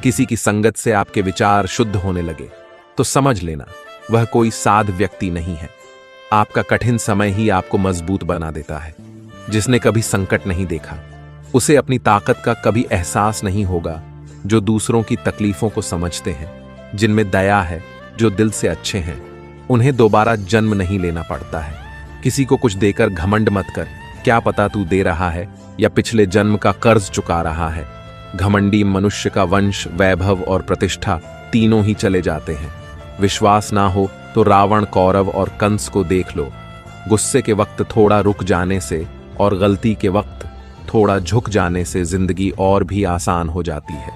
S1: किसी की संगत से आपके विचार शुद्ध होने लगे तो समझ लेना वह कोई साध व्यक्ति नहीं है। आपका कठिन समय ही आपको मजबूत बना देता है। जिसने कभी संकट नहीं देखा, उसे अपनी ताकत का कभी एहसास नहीं होगा। जो दूसरों की तकलीफों को समझते हैं, जिनमें दया है, जो दिल से अच्छे हैं, उन्हें दोबारा जन्म नहीं लेना पड़ता है। किसी को कुछ देकर घमंड मत कर, क्या पता तू दे रहा है या पिछले जन्म का कर्ज चुका रहा है। घमंडी मनुष्य का वंश, वैभव और प्रतिष्ठा तीनों ही चले जाते हैं। विश्वास ना हो तो रावण, कौरव और कंस को देख लो। गुस्से के वक्त थोड़ा रुक जाने से और गलती के वक्त थोड़ा झुक जाने से जिंदगी और भी आसान हो जाती है।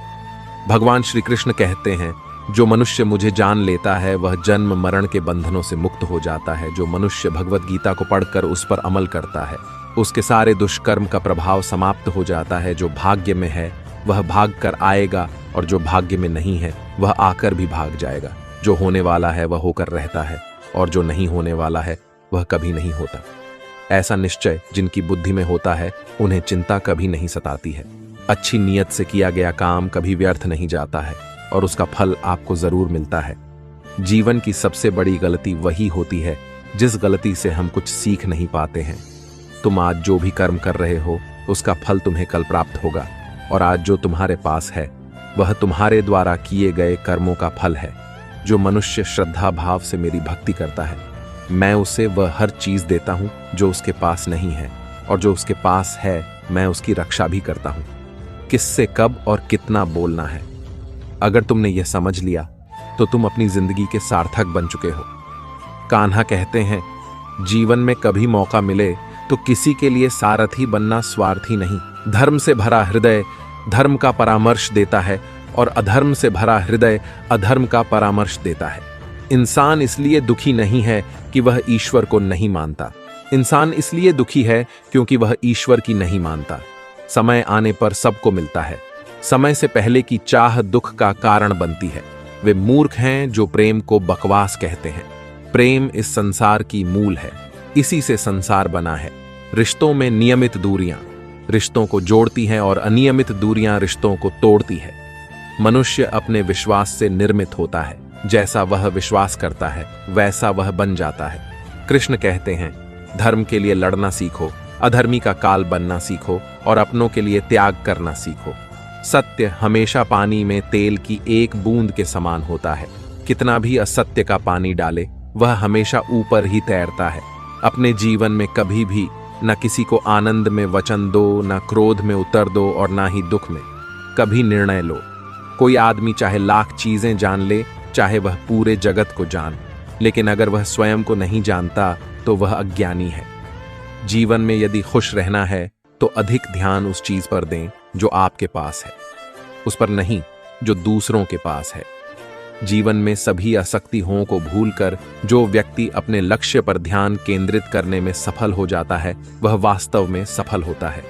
S1: भगवान श्री कृष्ण कहते हैं, जो मनुष्य मुझे जान लेता है वह जन्म मरण के बंधनों से मुक्त हो जाता है। जो मनुष्य भगवत गीता को पढ़कर उस पर अमल करता है, उसके सारे दुष्कर्म का प्रभाव समाप्त हो जाता है। जो भाग्य में है वह भाग कर आएगा, और जो भाग्य में नहीं है वह आकर भी भाग जाएगा। जो होने वाला है वह होकर रहता है, और जो नहीं होने वाला है वह कभी नहीं होता। ऐसा निश्चय जिनकी बुद्धि में होता है, उन्हें चिंता कभी नहीं सताती है। अच्छी नीयत से किया गया काम कभी व्यर्थ नहीं जाता है, और उसका फल आपको जरूर मिलता है। जीवन की सबसे बड़ी गलती वही होती है जिस गलती से हम कुछ सीख नहीं पाते हैं। तुम आज जो भी कर्म कर रहे हो, उसका फल तुम्हें कल प्राप्त होगा, और आज जो तुम्हारे पास है वह तुम्हारे द्वारा किए गए कर्मों का फल है। जो मनुष्य श्रद्धा भाव से मेरी भक्ति करता है, मैं उसे वह हर चीज देता हूं जो उसके पास नहीं है, और जो उसके पास है मैं उसकी रक्षा भी करता हूं। किससे कब और कितना बोलना है, अगर तुमने यह समझ लिया तो तुम अपनी जिंदगी के सार्थक बन चुके हो। कान्हा कहते हैं, जीवन में कभी मौका मिले तो किसी के लिए सारथी बनना स्वार्थी नहीं। धर्म से भरा हृदय धर्म का परामर्श देता है, और अधर्म से भरा हृदय अधर्म का परामर्श देता है। इंसान इसलिए दुखी नहीं है कि वह ईश्वर को नहीं मानता। इंसान इसलिए दुखी है क्योंकि वह ईश्वर की नहीं मानता। समय आने पर सबको मिलता है, समय से पहले की चाह दुख का कारण बनती है। वे मूर्ख हैं जो प्रेम को बकवास कहते हैं। प्रेम इस संसार की मूल है, इसी से संसार बना है। रिश्तों में नियमित दूरियां रिश्तों को जोड़ती हैं और अनियमित दूरियां रिश्तों को तोड़ती है। मनुष्य अपने विश्वास से निर्मित होता है। जैसा वह विश्वास करता है वैसा वह बन जाता है। कृष्ण कहते हैं, धर्म के लिए लड़ना सीखो, अधर्मी का काल बनना सीखो और अपनों के लिए त्याग करना सीखो। सत्य हमेशा पानी में तेल की एक बूंद के समान होता है। कितना भी असत्य का पानी डाले वह हमेशा ऊपर ही तैरता है। अपने जीवन में कभी भी न किसी को आनंद में वचन दो, न क्रोध में उतर दो और न ही दुख में। कभी निर्णय लो। कोई आदमी चाहे लाख चीजें जान ले, चाहे वह पूरे जगत को जान, लेकिन अगर वह स्वयं को नहीं जानता तो वह अज्ञानी है। जीवन में यदि खुश रहना है तो अधिक ध्यान उस चीज पर दें जो आपके पास है, उस पर नहीं जो दूसरों के पास है। जीवन में सभी आसक्तियों को भूलकर जो व्यक्ति अपने लक्ष्य पर ध्यान केंद्रित करने में सफल हो जाता है वह वास्तव में सफल होता है।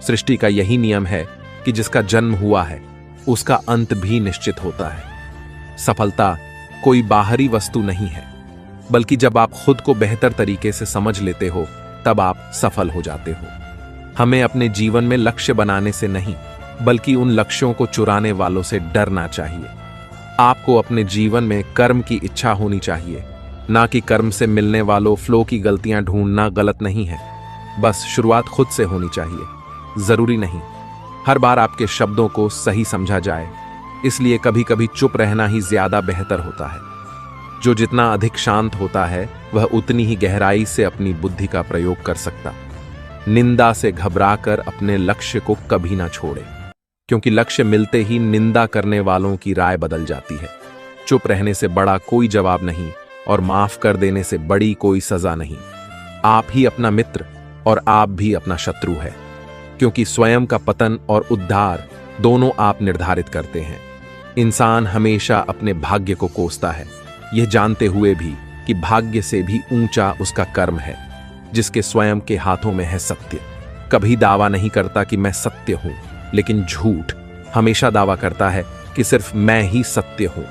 S1: सृष्टि का यही नियम है कि जिसका जन्म हुआ है उसका अंत भी निश्चित होता है। सफलता कोई बाहरी वस्तु नहीं है, बल्कि जब आप खुद को बेहतर तरीके से समझ लेते हो तब आप सफल हो जाते हो। हमें अपने जीवन में लक्ष्य बनाने से नहीं, बल्कि उन लक्ष्यों को चुराने वालों से डरना चाहिए। आपको अपने जीवन में कर्म की इच्छा होनी चाहिए, ना कि कर्म से मिलने वालों फ्लो की गलतियां ढूंढना गलत नहीं है। बस शुरुआत खुद से होनी चाहिए। जरूरी नहीं हर बार आपके शब्दों को सही समझा जाए, इसलिए कभी कभी चुप रहना ही ज्यादा बेहतर होता है। जो जितना अधिक शांत होता है वह उतनी ही गहराई से अपनी बुद्धि का प्रयोग कर सकता। निंदा से घबराकर अपने लक्ष्य को कभी ना छोड़े, क्योंकि लक्ष्य मिलते ही निंदा करने वालों की राय बदल जाती है। चुप रहने से बड़ा कोई जवाब नहीं और माफ कर देने से बड़ी कोई सजा नहीं। आप ही अपना मित्र और आप भी अपना शत्रु है, क्योंकि स्वयं का पतन और उद्धार दोनों आप निर्धारित करते हैं। इंसान हमेशा अपने भाग्य को कोसता है, यह जानते हुए भी कि भाग्य से भी ऊंचा उसका कर्म है, जिसके स्वयं के हाथों में है सत्य। कभी दावा नहीं करता कि मैं सत्य हूं, लेकिन झूठ हमेशा दावा करता है कि सिर्फ मैं ही सत्य हूं।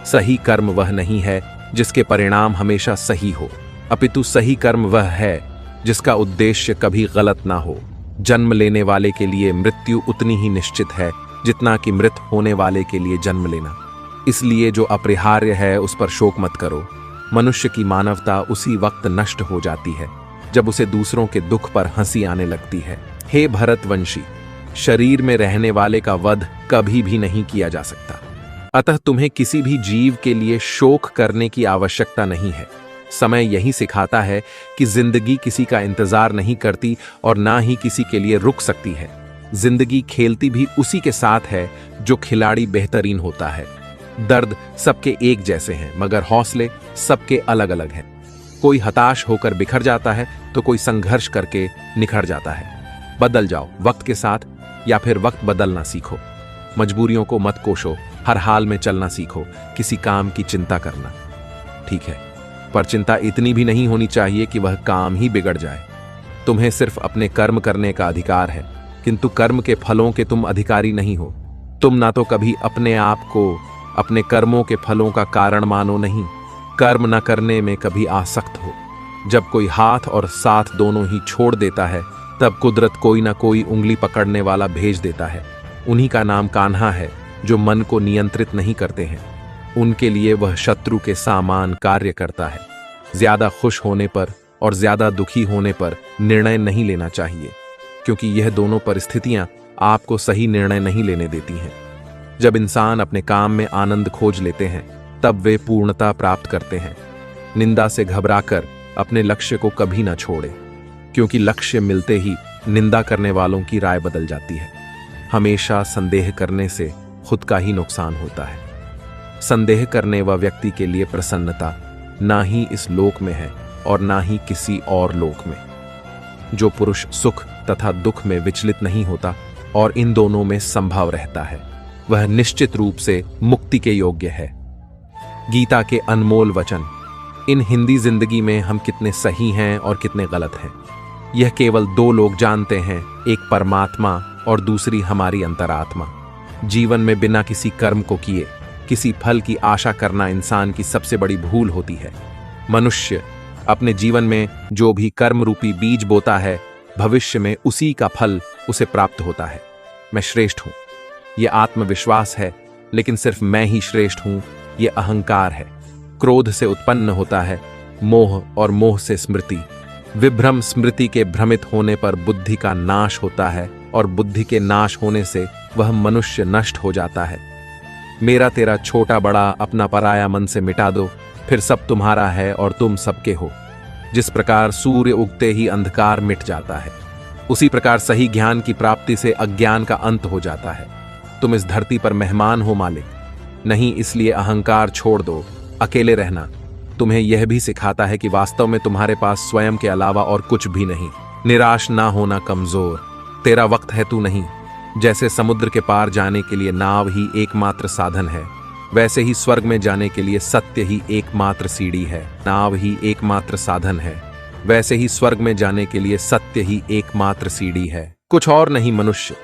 S1: सही कर्म वह नहीं है जिसके परिणाम हमेशा सही हो, अपितु सही कर्म वह है जिसका उद्देश्य कभी गलत ना हो। जन्म लेने वाले के लिए मृत्यु उतनी ही निश्चित है जितना कि मृत होने वाले के लिए जन्म लेना। इसलिए जो अपरिहार्य है उस पर शोक मत करो। मनुष्य की मानवता उसी वक्त नष्ट हो जाती है जब उसे दूसरों के दुख पर हंसी आने लगती है। हे भरतवंशी, शरीर में रहने वाले का वध कभी भी नहीं किया जा सकता, अतः तुम्हें किसी भी जीव के लिए शोक करने की आवश्यकता नहीं है। समय यही सिखाता है कि जिंदगी किसी का इंतजार नहीं करती और ना ही किसी के लिए रुक सकती है। जिंदगी खेलती भी उसी के साथ है जो खिलाड़ी बेहतरीन होता है। दर्द सबके एक जैसे हैं, मगर हौसले सबके अलग अलग हैं। कोई हताश होकर बिखर जाता है तो कोई संघर्ष करके निखर जाता है। बदल जाओ वक्त के साथ, या फिर वक्त बदलना सीखो। मजबूरियों को मत कोसो, हर हाल में चलना सीखो। किसी काम की चिंता करना ठीक है, पर चिंता इतनी भी नहीं होनी चाहिए कि वह काम ही बिगड़ जाए। तुम्हें सिर्फ अपने कर्म करने का अधिकार है, किंतु कर्म के फलों के तुम अधिकारी नहीं हो। तुम ना तो कभी अपने आप को अपने कर्मों के फलों का कारण मानो, नहीं कर्म न करने में कभी आसक्त हो। जब कोई हाथ और साथ दोनों ही छोड़ देता है तब कुदरत कोई ना कोई उंगली पकड़ने वाला भेज देता है। उन्हीं का नाम कान्हा है, जो मन को नियंत्रित नहीं करते हैं। उनके लिए वह शत्रु के सामान कार्य करता है। ज्यादा खुश होने पर और ज्यादा दुखी होने पर निर्णय नहीं लेना चाहिए, क्योंकि यह दोनों परिस्थितियां आपको सही निर्णय नहीं लेने देती हैं। जब इंसान अपने काम में आनंद खोज लेते हैं तब वे पूर्णता प्राप्त करते हैं। निंदा से घबराकर अपने लक्ष्य को कभी ना छोड़े, क्योंकि लक्ष्य मिलते ही निंदा करने वालों की राय बदल जाती है। हमेशा संदेह करने से खुद का ही नुकसान होता है। संदेह करने व व्यक्ति के लिए प्रसन्नता ना ही इस लोक में है और ना ही किसी और लोक में। जो पुरुष सुख तथा दुख में विचलित नहीं होता और इन दोनों में संभव रहता है, वह निश्चित रूप से मुक्ति के योग्य है। गीता के अनमोल वचन। इन हिंदी जिंदगी में हम कितने सही हैं और कितने गलत हैं, यह केवल दो लोग जानते हैं, एक परमात्मा और दूसरी हमारी अंतरात्मा। जीवन में बिना किसी कर्म को किए किसी फल की आशा करना इंसान की सबसे बड़ी भूल होती है। मनुष्य अपने जीवन में जो भी कर्म रूपी बीज बोता है, भविष्य में उसी का फल उसे प्राप्त होता है। मैं श्रेष्ठ हूं, यह आत्मविश्वास है, लेकिन सिर्फ मैं ही श्रेष्ठ हूं, यह अहंकार है। क्रोध से उत्पन्न होता है मोह, और मोह से स्मृति। विभ्रम स्मृति के भ्रमित होने पर बुद्धि का नाश होता है, और बुद्धि के नाश होने से वह मनुष्य नष्ट हो जाता है। मेरा तेरा छोटा बड़ा अपना पराया मन से मिटा दो, फिर सब तुम्हारा है और तुम सबके हो। जिस प्रकार सूर्य उगते ही अंधकार मिट जाता है, उसी प्रकार सही ज्ञान की प्राप्ति से अज्ञान का अंत हो जाता है। तुम इस धरती पर मेहमान हो मालिक, नहीं इसलिए अहंकार छोड़ दो, अकेले रहना। तुम्हें यह भी सिखाता है कि वास्तव में तुम्हारे पास स्वयं के अलावा और कुछ भी नहीं। निराश ना होना कमजोर, तेरा वक्त है तू नहीं। जैसे समुद्र के पार जाने के लिए नाव ही एकमात्र साधन है, वैसे ही स्वर्ग में जाने के लिए सत्य ही एकमात्र सीढ़ी है। नाव ही एकमात्र साधन है, वैसे ही स्वर्ग में जाने के लिए सत्य ही एकमात्र सीढ़ी है। कुछ और नहीं। मनुष्य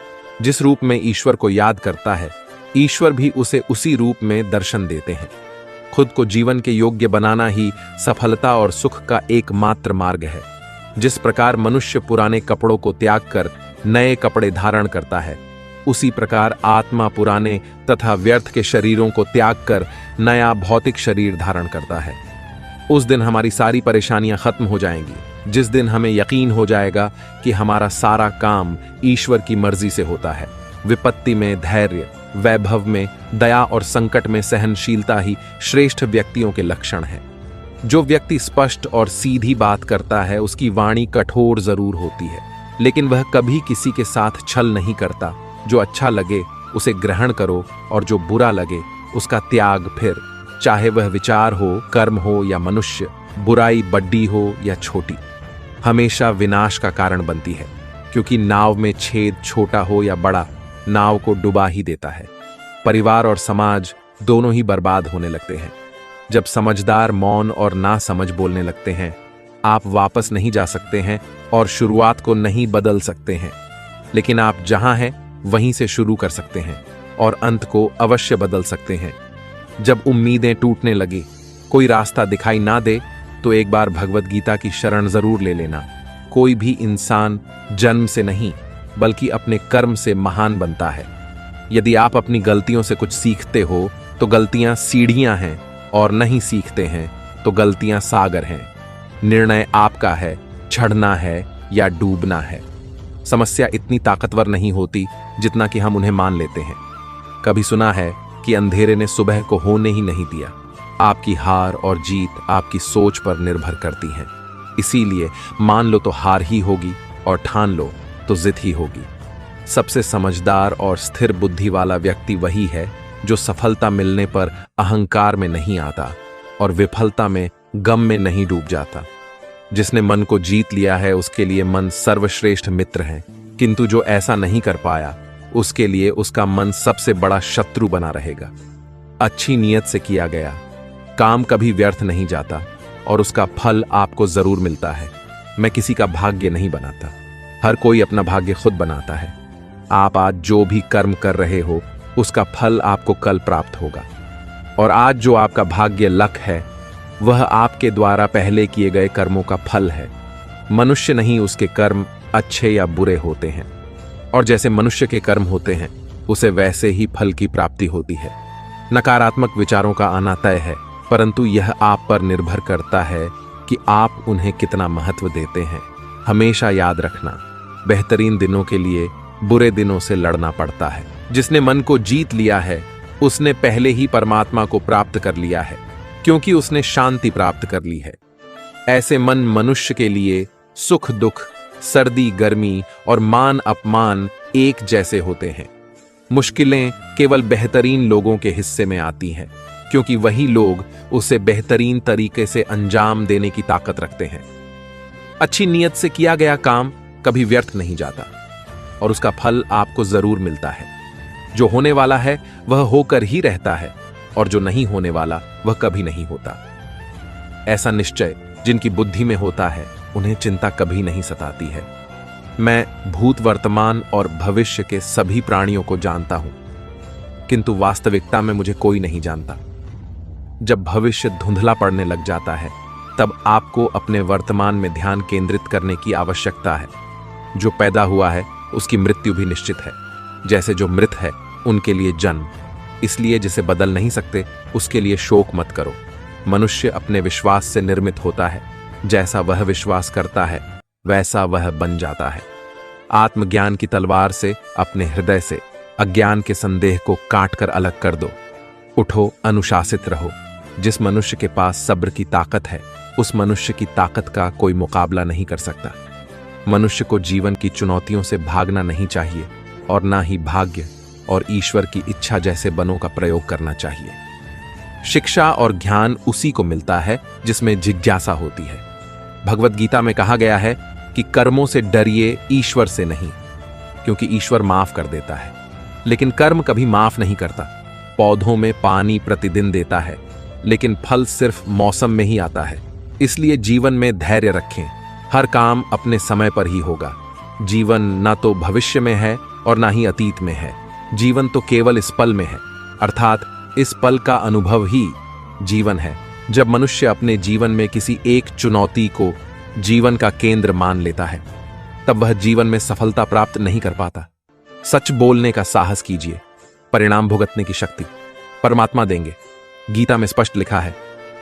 S1: जिस रूप में ईश्वर को याद करता है, ईश्वर भी उसे उसी रूप में दर्शन देते हैं। खुद को जीवन के योग्य बनाना ही सफलता और सुख का एकमात्र मार्ग है। जिस प्रकार मनुष्य पुराने कपड़ों को त्याग कर नए कपड़े धारण करता है, उसी प्रकार आत्मा पुराने तथा व्यर्थ के शरीरों को त्याग कर नया भौतिक शरीर धारण करता है। उस दिन हमारी सारी परेशानियां खत्म हो जाएंगी, जिस दिन हमें यकीन हो जाएगा कि हमारा सारा काम ईश्वर की मर्जी से होता है। विपत्ति में धैर्य, वैभव में दया और संकट में सहनशीलता ही श्रेष्ठ व्यक्तियों के लक्षण हैं। जो व्यक्ति स्पष्ट और सीधी बात करता है, उसकी वाणी कठोर जरूर होती है, लेकिन वह कभी किसी के साथ छल नहीं करता। जो अच्छा लगे उसे ग्रहण करो, और जो बुरा लगे उसका त्याग फिर। चाहे वह विचार हो, कर्म हो या मनुष्य, बुराई बड़ी हो या छोटी, हमेशा विनाश का कारण बनती है। क्योंकि नाव में छेद छोटा हो या बड़ा, नाव को डुबा ही देता है। परिवार और समाज दोनों ही बर्बाद होने लगते हैं। जब समझदार मौन और ना समझ बोलने लगते हैं, आप वापस नहीं जा सकते हैं और शुरुआत को नहीं बदल सकते हैं, लेकिन आप जहां हैं वहीं से शुरू कर सकते हैं और अंत को अवश्य बदल सकते हैं। जब उम्मीदें टूटने लगे, कोई रास्ता दिखाई ना दे, तो एक बार भगवत गीता की शरण जरूर ले लेना। कोई भी इंसान जन्म से नहीं बल्कि अपने कर्म से महान बनता है। यदि आप अपनी गलतियों से कुछ सीखते हो तो गलतियां सीढ़ियां हैं, और नहीं सीखते हैं तो गलतियां सागर हैं। निर्णय आपका है, चढ़ना है या डूबना है। समस्या इतनी ताकतवर नहीं होती जितना कि हम उन्हें मान लेते हैं। कभी सुना है कि अंधेरे ने सुबह को होने ही नहीं दिया। आपकी हार और जीत आपकी सोच पर निर्भर करती है। इसीलिए मान लो तो हार ही होगी, और ठान लो तो जीत ही होगी। सबसे समझदार और स्थिर बुद्धि वाला व्यक्ति वही है जो सफलता मिलने पर अहंकार में नहीं आता और विफलता में गम में नहीं डूब जाता। जिसने मन को जीत लिया है उसके लिए मन सर्वश्रेष्ठ मित्र है, किंतु जो ऐसा नहीं कर पाया उसके लिए उसका मन सबसे बड़ा शत्रु बना रहेगा। अच्छी नीयत से किया गया काम कभी व्यर्थ नहीं जाता और उसका फल आपको जरूर मिलता है। मैं किसी का भाग्य नहीं बनाता, हर कोई अपना भाग्य खुद बनाता है। आप आज जो भी कर्म कर रहे हो उसका फल आपको कल प्राप्त होगा, और आज जो आपका भाग्य लक है वह आपके द्वारा पहले किए गए कर्मों का फल है। मनुष्य नहीं, उसके कर्म अच्छे या बुरे होते हैं, और जैसे मनुष्य के कर्म होते हैं उसे वैसे ही फल की प्राप्ति होती है। नकारात्मक विचारों का आना तय है, परंतु यह आप पर निर्भर करता है कि आप उन्हें कितना महत्व देते हैं। हमेशा याद रखना, बेहतरीन दिनों के लिए बुरे दिनों से लड़ना पड़ता है। जिसने मन को जीत लिया है उसने पहले ही परमात्मा को प्राप्त कर लिया है, क्योंकि उसने शांति प्राप्त कर ली है। ऐसे मन मनुष्य के लिए सुख दुख, सर्दी गर्मी और मान अपमान एक जैसे होते हैं। मुश्किलें केवल बेहतरीन लोगों के हिस्से में आती हैं, क्योंकि वही लोग उसे बेहतरीन तरीके से अंजाम देने की ताकत रखते हैं। अच्छी नीयत से किया गया काम कभी व्यर्थ नहीं जाता और उसका फल आपको जरूर मिलता है। जो होने वाला है वह होकर ही रहता है, और जो नहीं होने वाला वह कभी नहीं होता। ऐसा निश्चय जिनकी बुद्धि में होता है उन्हें चिंता कभी नहीं सताती है। मैं भूत, वर्तमान और भविष्य के सभी प्राणियों को जानता हूं। किंतु वास्तविकता में मुझे कोई नहीं जानता। जब भविष्य धुंधला पड़ने लग जाता है, तब आपको अपने वर्तमान में ध्यान केंद्रित करने की आवश्यकता है। जो पैदा हुआ है उसकी मृत्यु भी निश्चित है, जैसे जो मृत है उनके लिए जन्म। इसलिए जिसे बदल नहीं सकते उसके लिए शोक मत करो। मनुष्य अपने विश्वास से निर्मित होता है। जैसा वह विश्वास करता है वैसा वह बन जाता है। आत्मज्ञान की तलवार से अपने हृदय से अज्ञान के संदेह को काटकर अलग कर दो। उठो, अनुशासित रहो। जिस मनुष्य के पास सब्र की ताकत है, उस मनुष्य की ताकत का कोई मुकाबला नहीं कर सकता। मनुष्य को जीवन की चुनौतियों से भागना नहीं चाहिए और ना ही भाग्य और ईश्वर की इच्छा जैसे बलों का प्रयोग करना चाहिए। शिक्षा और ज्ञान उसी को मिलता है जिसमें जिज्ञासा होती है। भगवत गीता में कहा गया है कि कर्मों से डरिए, ईश्वर से नहीं, क्योंकि ईश्वर माफ कर देता है, लेकिन कर्म कभी माफ नहीं करता। पौधों में पानी प्रतिदिन देता है, लेकिन फल सिर्फ मौसम में ही आता है। इसलिए जीवन में धैर्य रखें। हर काम अपने समय पर ही होगा। जीवन ना तो भविष्य में है और ना ही अतीत में है। जीवन तो केवल इस पल में है, अर्थात इस पल का अनुभव ही जीवन है। जब मनुष्य अपने जीवन में किसी एक चुनौती को जीवन का केंद्र मान लेता है, तब वह जीवन में सफलता प्राप्त नहीं कर पाता। सच बोलने का साहस कीजिए। परिणाम भुगतने की शक्ति परमात्मा देंगे। गीता में स्पष्ट लिखा है,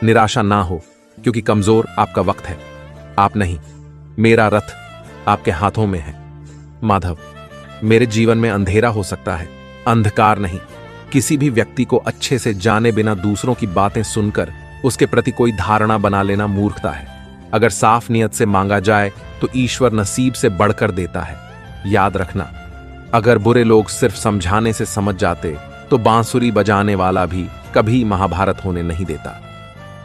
S1: निराशा ना हो, क्योंकि कमजोर आपका वक्त है, आप नहीं। मेरा रथ आपके हाथों में है। माधव, मेरे जीवन में अंधेरा हो सकता है, अंधकार नहीं। किसी भी व्यक्ति को अच्छे से जाने बिना दूसरों की बातें सुनकर उसके प्रति कोई धारणा बना लेना मूर्खता है। अगर साफ नियत से मांगा जाए तो ईश्वर नसीब से बढ़कर देता है। याद रखना, अगर बुरे लोग सिर्फ समझाने से समझ जाते तो बांसुरी बजाने वाला भी कभी महाभारत होने नहीं देता।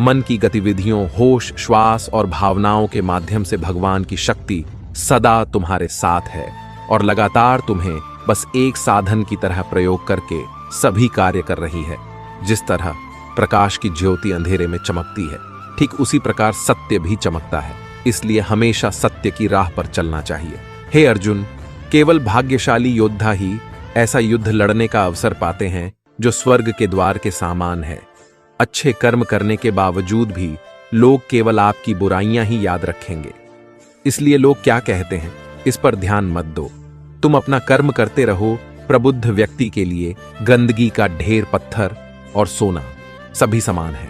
S1: मन की गतिविधियों, होश, श्वास और भावनाओं के माध्यम से भगवान की शक्ति सदा तुम्हारे साथ है और लगातार तुम्हें बस एक साधन की तरह प्रयोग करके सभी कार्य कर रही है। जिस तरह प्रकाश की ज्योति अंधेरे में चमकती है, ठीक उसी प्रकार सत्य भी चमकता है। इसलिए हमेशा सत्य की राह पर चलना चाहिए। हे अर्जुन, केवल भाग्यशाली योद्धा ही ऐसा युद्ध लड़ने का अवसर पाते हैं जो स्वर्ग के द्वार के समान है। अच्छे कर्म करने के बावजूद भी लोग केवल आपकी बुराइयां ही याद रखेंगे। इसलिए लोग क्या कहते हैं, इस पर ध्यान मत दो। तुम अपना कर्म करते रहो। प्रबुद्ध व्यक्ति के लिए गंदगी का ढेर, पत्थर और सोना सभी समान है।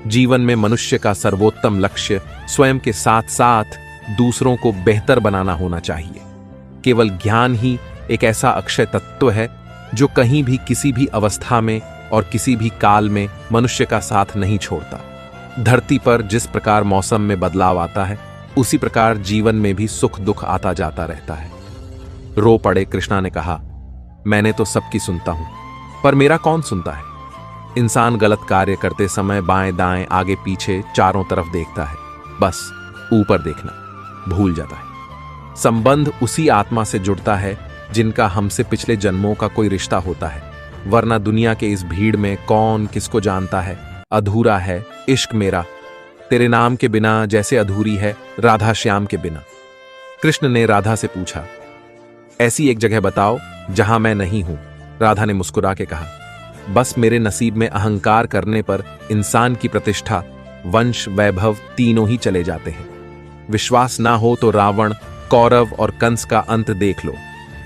S1: जीवन में मनुष्य का सर्वोत्तम लक्ष्य स्वयं के साथ साथ दूसरों को बेहतर बनाना होना चाहिए। केवल ज्ञान ही एक ऐसा अक्षय तत्व है जो कहीं भी, किसी भी अवस्था में और किसी भी काल में मनुष्य का साथ नहीं छोड़ता। धरती पर जिस प्रकार मौसम में बदलाव आता है, उसी प्रकार जीवन में भी सुख दुख आता जाता रहता है। रो पड़े कृष्णा ने कहा, मैंने तो सबकी सुनता हूं, पर मेरा कौन सुनता है। इंसान गलत कार्य करते समय बाएं दाएं, आगे पीछे, चारों तरफ देखता है, बस ऊपर देखना भूल जाता है। संबंध उसी आत्मा से जुड़ता है जिनका हमसे पिछले जन्मों का कोई रिश्ता होता है, वरना दुनिया के इस भीड़ में कौन किसको जानता है। अधूरा है इश्क मेरा तेरे नाम के बिना, जैसे अधूरी है राधा श्याम के बिना। कृष्ण ने राधा से पूछा, ऐसी एक जगह बताओ जहां मैं नहीं हूं। राधा ने मुस्कुरा के कहा, बस मेरे नसीब में अहंकार करने पर इंसान की प्रतिष्ठा, वंश, वैभव तीनों ही चले जाते हैं। विश्वास ना हो तो रावण, कौरव और कंस का अंत देख लो।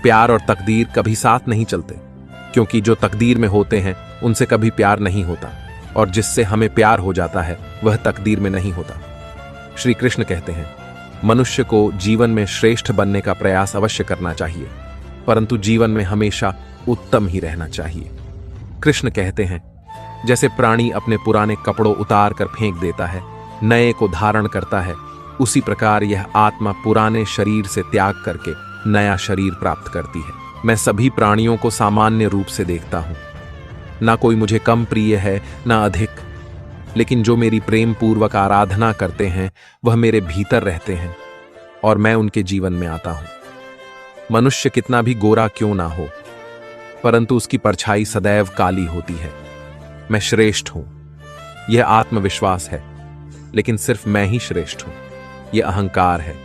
S1: प्यार और तकदीर कभी साथ नहीं चलते, क्योंकि जो तकदीर में होते हैं उनसे कभी प्यार नहीं होता, और जिससे हमें प्यार हो जाता है वह तकदीर में नहीं होता। श्री कृष्ण कहते हैं, मनुष्य को जीवन में श्रेष्ठ बनने का प्रयास अवश्य करना चाहिए, परंतु जीवन में हमेशा उत्तम ही रहना चाहिए। कृष्ण कहते हैं, जैसे प्राणी अपने पुराने कपड़ों उतार कर फेंक देता है, नए को धारण करता है, उसी प्रकार यह आत्मा पुराने शरीर से त्याग करके नया शरीर प्राप्त करती है। मैं सभी प्राणियों को सामान्य रूप से देखता हूं, ना कोई मुझे कम प्रिय है ना अधिक, लेकिन जो मेरी प्रेम पूर्वक आराधना करते हैं वह मेरे भीतर रहते हैं और मैं उनके जीवन में आता हूं। मनुष्य कितना भी गोरा क्यों ना हो, परंतु उसकी परछाई सदैव काली होती है। मैं श्रेष्ठ हूं, यह आत्मविश्वास है, लेकिन सिर्फ मैं ही श्रेष्ठ हूं। यह अहंकार है।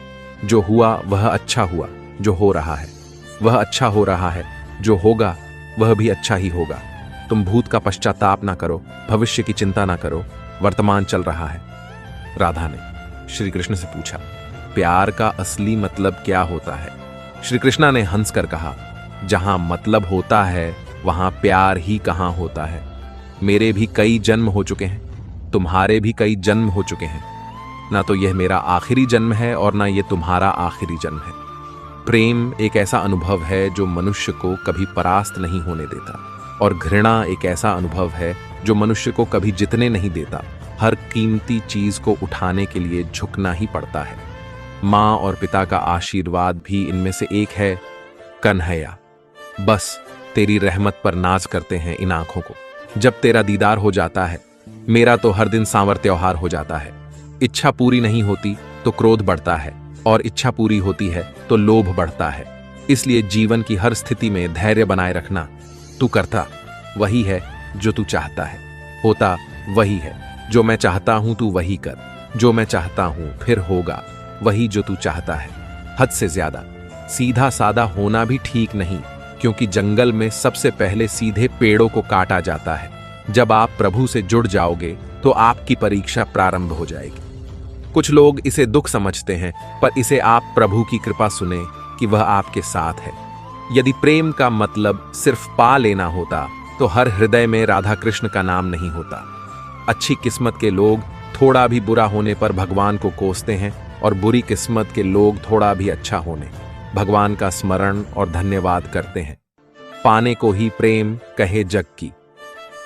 S1: जो हुआ वह अच्छा हुआ, जो हो रहा है वह अच्छा हो रहा है, जो होगा वह भी अच्छा ही होगा। तुम भूत का पश्चाताप ना करो, भविष्य की चिंता ना करो, वर्तमान चल रहा है। राधा ने श्री कृष्ण से पूछा, प्यार का असली मतलब क्या होता है? श्री कृष्णा ने हंसकर कहा, जहां मतलब होता है वहां प्यार ही कहां होता है। मेरे भी कई जन्म हो चुके हैं, तुम्हारे भी कई जन्म हो चुके हैं। ना तो यह मेरा आखिरी जन्म है और ना यह तुम्हारा आखिरी जन्म है। प्रेम एक ऐसा अनुभव है जो मनुष्य को कभी परास्त नहीं होने देता, और घृणा एक ऐसा अनुभव है जो मनुष्य को कभी जीतने नहीं देता। हर कीमती चीज को उठाने के लिए झुकना ही पड़ता है। माँ और पिता का आशीर्वाद भी इनमें से एक है। कन्हैया, बस तेरी रहमत पर नाज करते हैं इन आंखों को। जब तेरा दीदार हो जाता है, मेरा तो हर दिन सांवर त्योहार हो जाता है। इच्छा पूरी नहीं होती तो क्रोध बढ़ता है, और इच्छा पूरी होती है तो लोभ बढ़ता है। इसलिए जीवन की हर स्थिति में धैर्य बनाए रखना। तू करता वही है जो तू चाहता है, होता वही है जो मैं चाहता हूं। तू वही कर जो मैं चाहता हूं, फिर होगा वही जो तू चाहता है। हद से ज्यादा सीधा सादा होना भी ठीक नहीं, क्योंकि जंगल में सबसे पहले सीधे पेड़ों को काटा जाता है। जब आप प्रभु से जुड़ जाओगे तो आपकी परीक्षा प्रारंभ हो जाएगी। कुछ लोग इसे दुख समझते हैं, पर इसे आप प्रभु की कृपा सुने कि वह आपके साथ है। यदि प्रेम का मतलब सिर्फ पा लेना होता तो हर हृदय में राधा कृष्ण का नाम नहीं होता। अच्छी किस्मत के लोग थोड़ा भी बुरा होने पर भगवान को कोसते हैं, और बुरी किस्मत के लोग थोड़ा भी अच्छा होने भगवान का स्मरण और धन्यवाद करते हैं। पाने को ही प्रेम कहे जग की,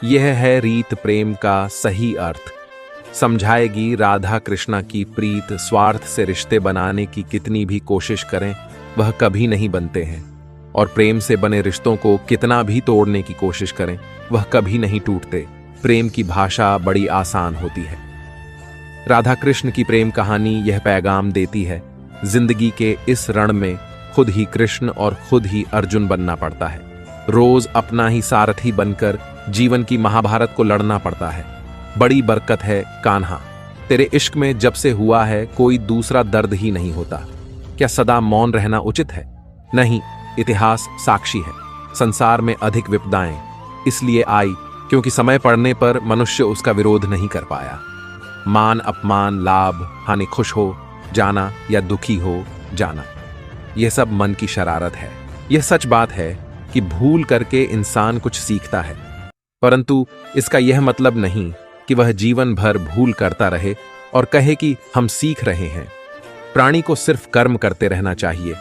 S1: यह है रीत प्रेम का सही अर्थ। समझाएगी राधा कृष्णा की प्रीत। स्वार्थ से रिश्ते बनाने की कितनी भी कोशिश करें, वह कभी नहीं बनते हैं, और प्रेम से बने रिश्तों को कितना भी तोड़ने की कोशिश करें, वह कभी नहीं टूटते। प्रेम की भाषा बड़ी आसान होती है। राधा कृष्ण की प्रेम कहानी यह पैगाम देती है, जिंदगी के इस रण में खुद ही कृष्ण और खुद ही अर्जुन बनना पड़ता है। रोज अपना ही सारथी बनकर जीवन की महाभारत को लड़ना पड़ता है। बड़ी बरकत है कान्हा, तेरे इश्क में जब से हुआ है कोई दूसरा दर्द ही नहीं होता। क्या सदा मौन रहना उचित है? नहीं, इतिहास साक्षी है। संसार में अधिक विपदाएं इसलिए आई क्योंकि समय पड़ने पर मनुष्य उसका विरोध नहीं कर पाया। मान अपमान, लाभ हानि, खुश हो जाना या दुखी हो जाना, यह सब मन की शरारत है। यह सच बात है कि भूल करके इंसान कुछ सीखता है, परंतु इसका यह मतलब नहीं कि वह जीवन भर भूल करता रहे और कहे कि हम सीख रहे हैं। प्राणी को सिर्फ कर्म करते रहना चाहिए,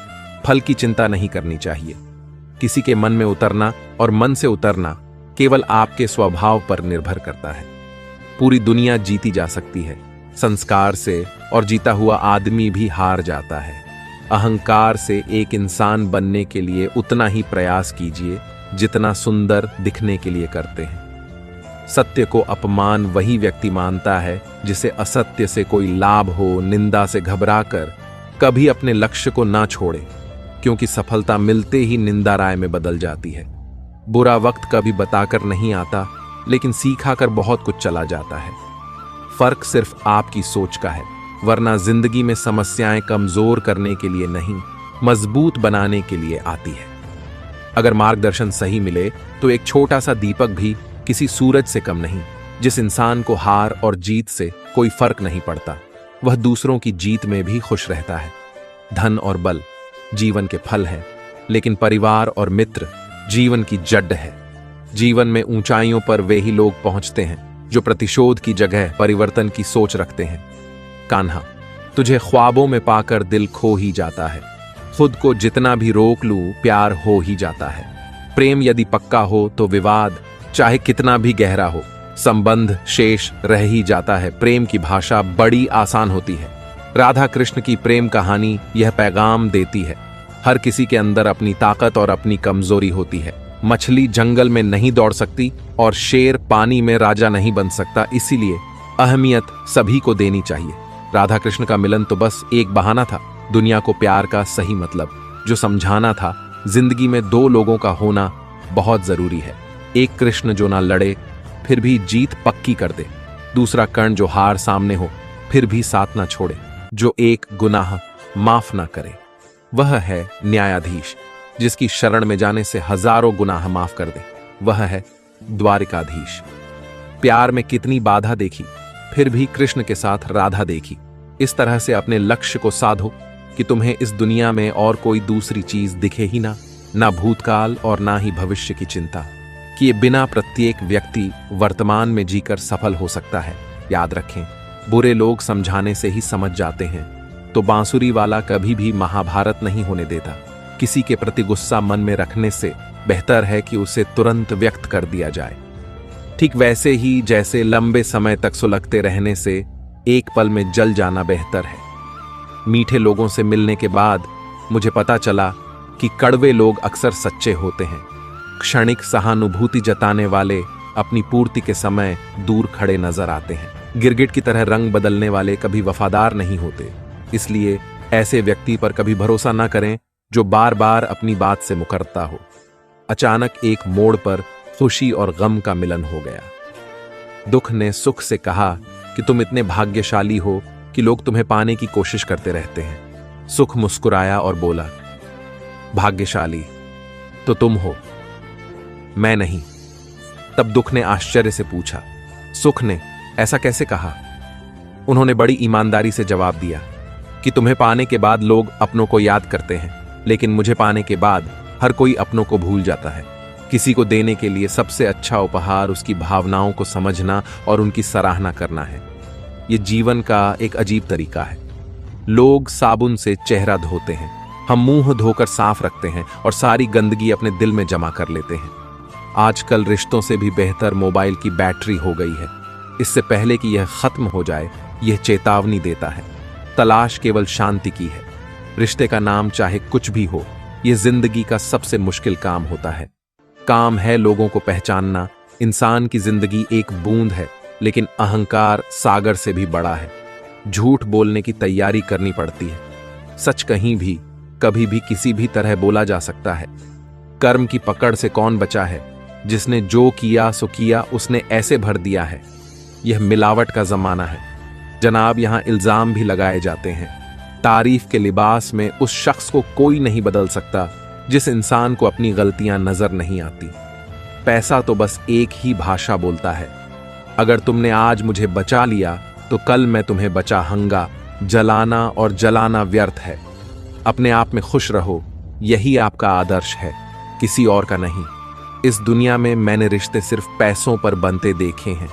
S1: फल की चिंता नहीं करनी चाहिए। किसी के मन में उतरना और मन से उतरना केवल आपके स्वभाव पर निर्भर करता है। पूरी दुनिया जीती जा सकती है संस्कार से, और जीता हुआ आदमी भी हार जाता है। अहंकार से एक इंसान बनने के लिए उतना ही प्रयास कीजिए जितना सुंदर दिखने के लिए करते हैं। सत्य को अपमान वही व्यक्ति मानता है जिसे असत्य से कोई लाभ हो। निंदा से घबराकर कभी अपने लक्ष्य को ना छोड़े, क्योंकि सफलता मिलते ही निंदा राय में बदल जाती है। बुरा वक्त कभी बताकर नहीं आता, लेकिन सीखा कर बहुत कुछ चला जाता है। फर्क सिर्फ आपकी सोच का है, वरना जिंदगी में समस्याएं कमजोर करने के लिए नहीं, मजबूत बनाने के लिए आती है। अगर मार्गदर्शन सही मिले तो एक छोटा सा दीपक भी किसी सूरज से कम नहीं। जिस इंसान को हार और जीत से कोई फर्क नहीं पड़ता, वह दूसरों की जीत में भी खुश रहता है। धन और बल जीवन के फल है, लेकिन परिवार और मित्र जीवन की जड़ है। जीवन में ऊंचाइयों पर वे ही लोग पहुंचते हैं जो प्रतिशोध की जगह परिवर्तन की सोच रखते हैं। कान्हा, तुझे ख्वाबों में पाकर दिल खो ही जाता है। खुद को जितना भी रोक लूं, प्यार हो ही जाता है। प्रेम यदि पक्का हो तो विवाद चाहे कितना भी गहरा हो, संबंध शेष रह ही जाता है। प्रेम की भाषा बड़ी आसान होती है। राधा कृष्ण की प्रेम कहानी यह पैगाम देती है, हर किसी के अंदर अपनी ताकत और अपनी कमजोरी होती है। मछली जंगल में नहीं दौड़ सकती और शेर पानी में राजा नहीं बन सकता, इसीलिए अहमियत सभी को देनी चाहिए। राधा कृष्ण का मिलन तो बस एक बहाना था, दुनिया को प्यार का सही मतलब जो समझाना था। जिंदगी में दो लोगों का होना बहुत जरूरी है। एक कृष्ण जो ना लड़े फिर भी जीत पक्की कर दे, दूसरा कर्ण जो हार सामने हो फिर भी साथ ना छोड़े, जो एक गुनाह माफ ना करे। वह है न्यायाधीश जिसकी शरण में जाने से हजारों गुनाह माफ कर दे। वह है द्वारिकाधीश। प्यार में कितनी बाधा देखी, फिर भी कृष्ण के साथ राधा देखी। इस तरह से अपने लक्ष्य को साधो कि तुम्हें इस दुनिया में और कोई दूसरी चीज दिखे ही ना भूतकाल और ना ही भविष्य की चिंता, कि ये बिना प्रत्येक व्यक्ति वर्तमान में जीकर सफल हो सकता है। याद रखें, बुरे लोग समझाने से ही समझ जाते हैं, तो बांसुरी वाला कभी भी महाभारत नहीं होने देता। किसी के प्रति गुस्सा मन में रखने से बेहतर है कि उसे तुरंत व्यक्त कर दिया जाए। ठीक वैसे ही जैसे लंबे समय तक सुलगते रहने से एक पल में जल जाना बेहतर है। मीठे लोगों से मिलने के बाद मुझे पता चला कि कड़वे लोग अक्सर सच्चे होते हैं। क्षणिक सहानुभूति जताने वाले अपनी पूर्ति के समय दूर खड़े नजर आते हैं। गिरगिट की तरह रंग बदलने वाले कभी वफादार नहीं होते। इसलिए ऐसे व्यक्ति पर कभी भरोसा न करें जो बार बार अपनी बात से मुकरता हो। अचानक एक मोड़ पर खुशी और गम का मिलन हो गया। दुख ने सुख से कहा कि तुम इतने भाग्यशाली हो कि लोग तुम्हें पाने की कोशिश करते रहते हैं। सुख मुस्कुराया और बोला, भाग्यशाली तो तुम हो, मैं नहीं। तब दुख ने आश्चर्य से पूछा, सुख ने ऐसा कैसे कहा? उन्होंने बड़ी ईमानदारी से जवाब दिया कि तुम्हें पाने के बाद लोग अपनों को याद करते हैं, लेकिन मुझे पाने के बाद हर कोई अपनों को भूल जाता है। किसी को देने के लिए सबसे अच्छा उपहार उसकी भावनाओं को समझना और उनकी सराहना करना है। ये जीवन का एक अजीब तरीका है। लोग साबुन से चेहरा धोते हैं, हम मुंह धोकर साफ रखते हैं और सारी गंदगी अपने दिल में जमा कर लेते हैं। आजकल रिश्तों से भी बेहतर मोबाइल की बैटरी हो गई है। इससे पहले कि यह खत्म हो जाए, यह चेतावनी देता है। तलाश केवल शांति की है। रिश्ते का नाम चाहे कुछ भी हो, यह जिंदगी का सबसे मुश्किल काम होता है। काम है लोगों को पहचानना। इंसान की जिंदगी एक बूंद है, लेकिन अहंकार सागर से भी बड़ा है। झूठ बोलने की तैयारी करनी पड़ती है। सच कहीं भी कभी भी किसी भी तरह बोला जा सकता है। कर्म की पकड़ से कौन बचा है? जिसने जो किया सो किया, उसने ऐसे भर दिया है। यह मिलावट का जमाना है जनाब। यहां इल्जाम भी लगाए जाते हैं। तारीफ के लिबास में उस शख्स को कोई नहीं बदल सकता जिस इंसान को अपनी गलतियां नजर नहीं आती। पैसा तो बस एक ही भाषा बोलता है। अगर तुमने आज मुझे बचा लिया तो कल मैं तुम्हें बचाऊंगा। जलाना और जलाना व्यर्थ है। अपने आप में खुश रहो, यही आपका आदर्श है, किसी और का नहीं। इस दुनिया में मैंने रिश्ते सिर्फ पैसों पर बनते देखे हैं।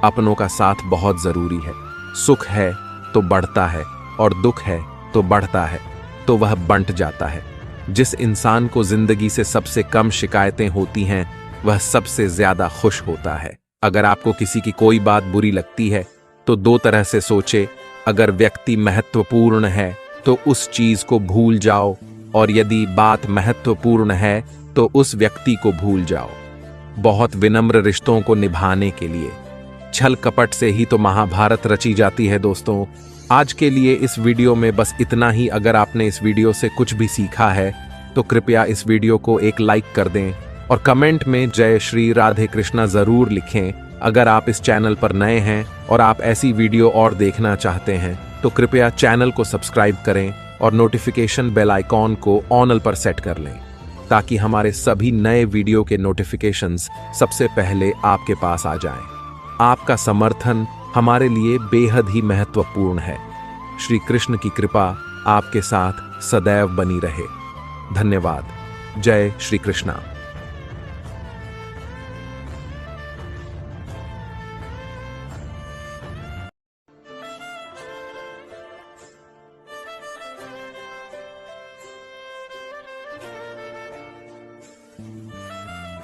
S1: अपनों का साथ बहुत जरूरी है। सुख है तो बढ़ता है और दुख है तो बढ़ता है, तो वह बंट जाता है। जिस इंसान को जिंदगी से सबसे कम शिकायतें होती हैं, वह सबसे ज्यादा खुश होता है। अगर आपको किसी की कोई बात बुरी लगती है तो दो तरह से सोचे। अगर व्यक्ति महत्वपूर्ण है तो उस चीज को भूल जाओ, और यदि बात महत्वपूर्ण है तो उस व्यक्ति को भूल जाओ। बहुत विनम्र रिश्तों को निभाने के लिए छल कपट से ही तो महाभारत रची जाती है। दोस्तों, आज के लिए इस वीडियो में बस इतना ही। अगर आपने इस वीडियो से कुछ भी सीखा है तो कृपया इस वीडियो को एक लाइक कर दें और कमेंट में जय श्री राधे कृष्णा जरूर लिखें। अगर आप इस चैनल पर नए हैं और आप ऐसी वीडियो और देखना चाहते हैं तो कृपया चैनल को सब्सक्राइब करें और नोटिफिकेशन बेल आइकॉन को ऑल पर सेट कर लें, ताकि हमारे सभी नए वीडियो के नोटिफिकेशंस सबसे पहले आपके पास आ जाएं। आपका समर्थन हमारे लिए बेहद ही महत्वपूर्ण है। श्री कृष्ण की कृपा आपके साथ सदैव बनी रहे। धन्यवाद। जय श्री कृष्णा।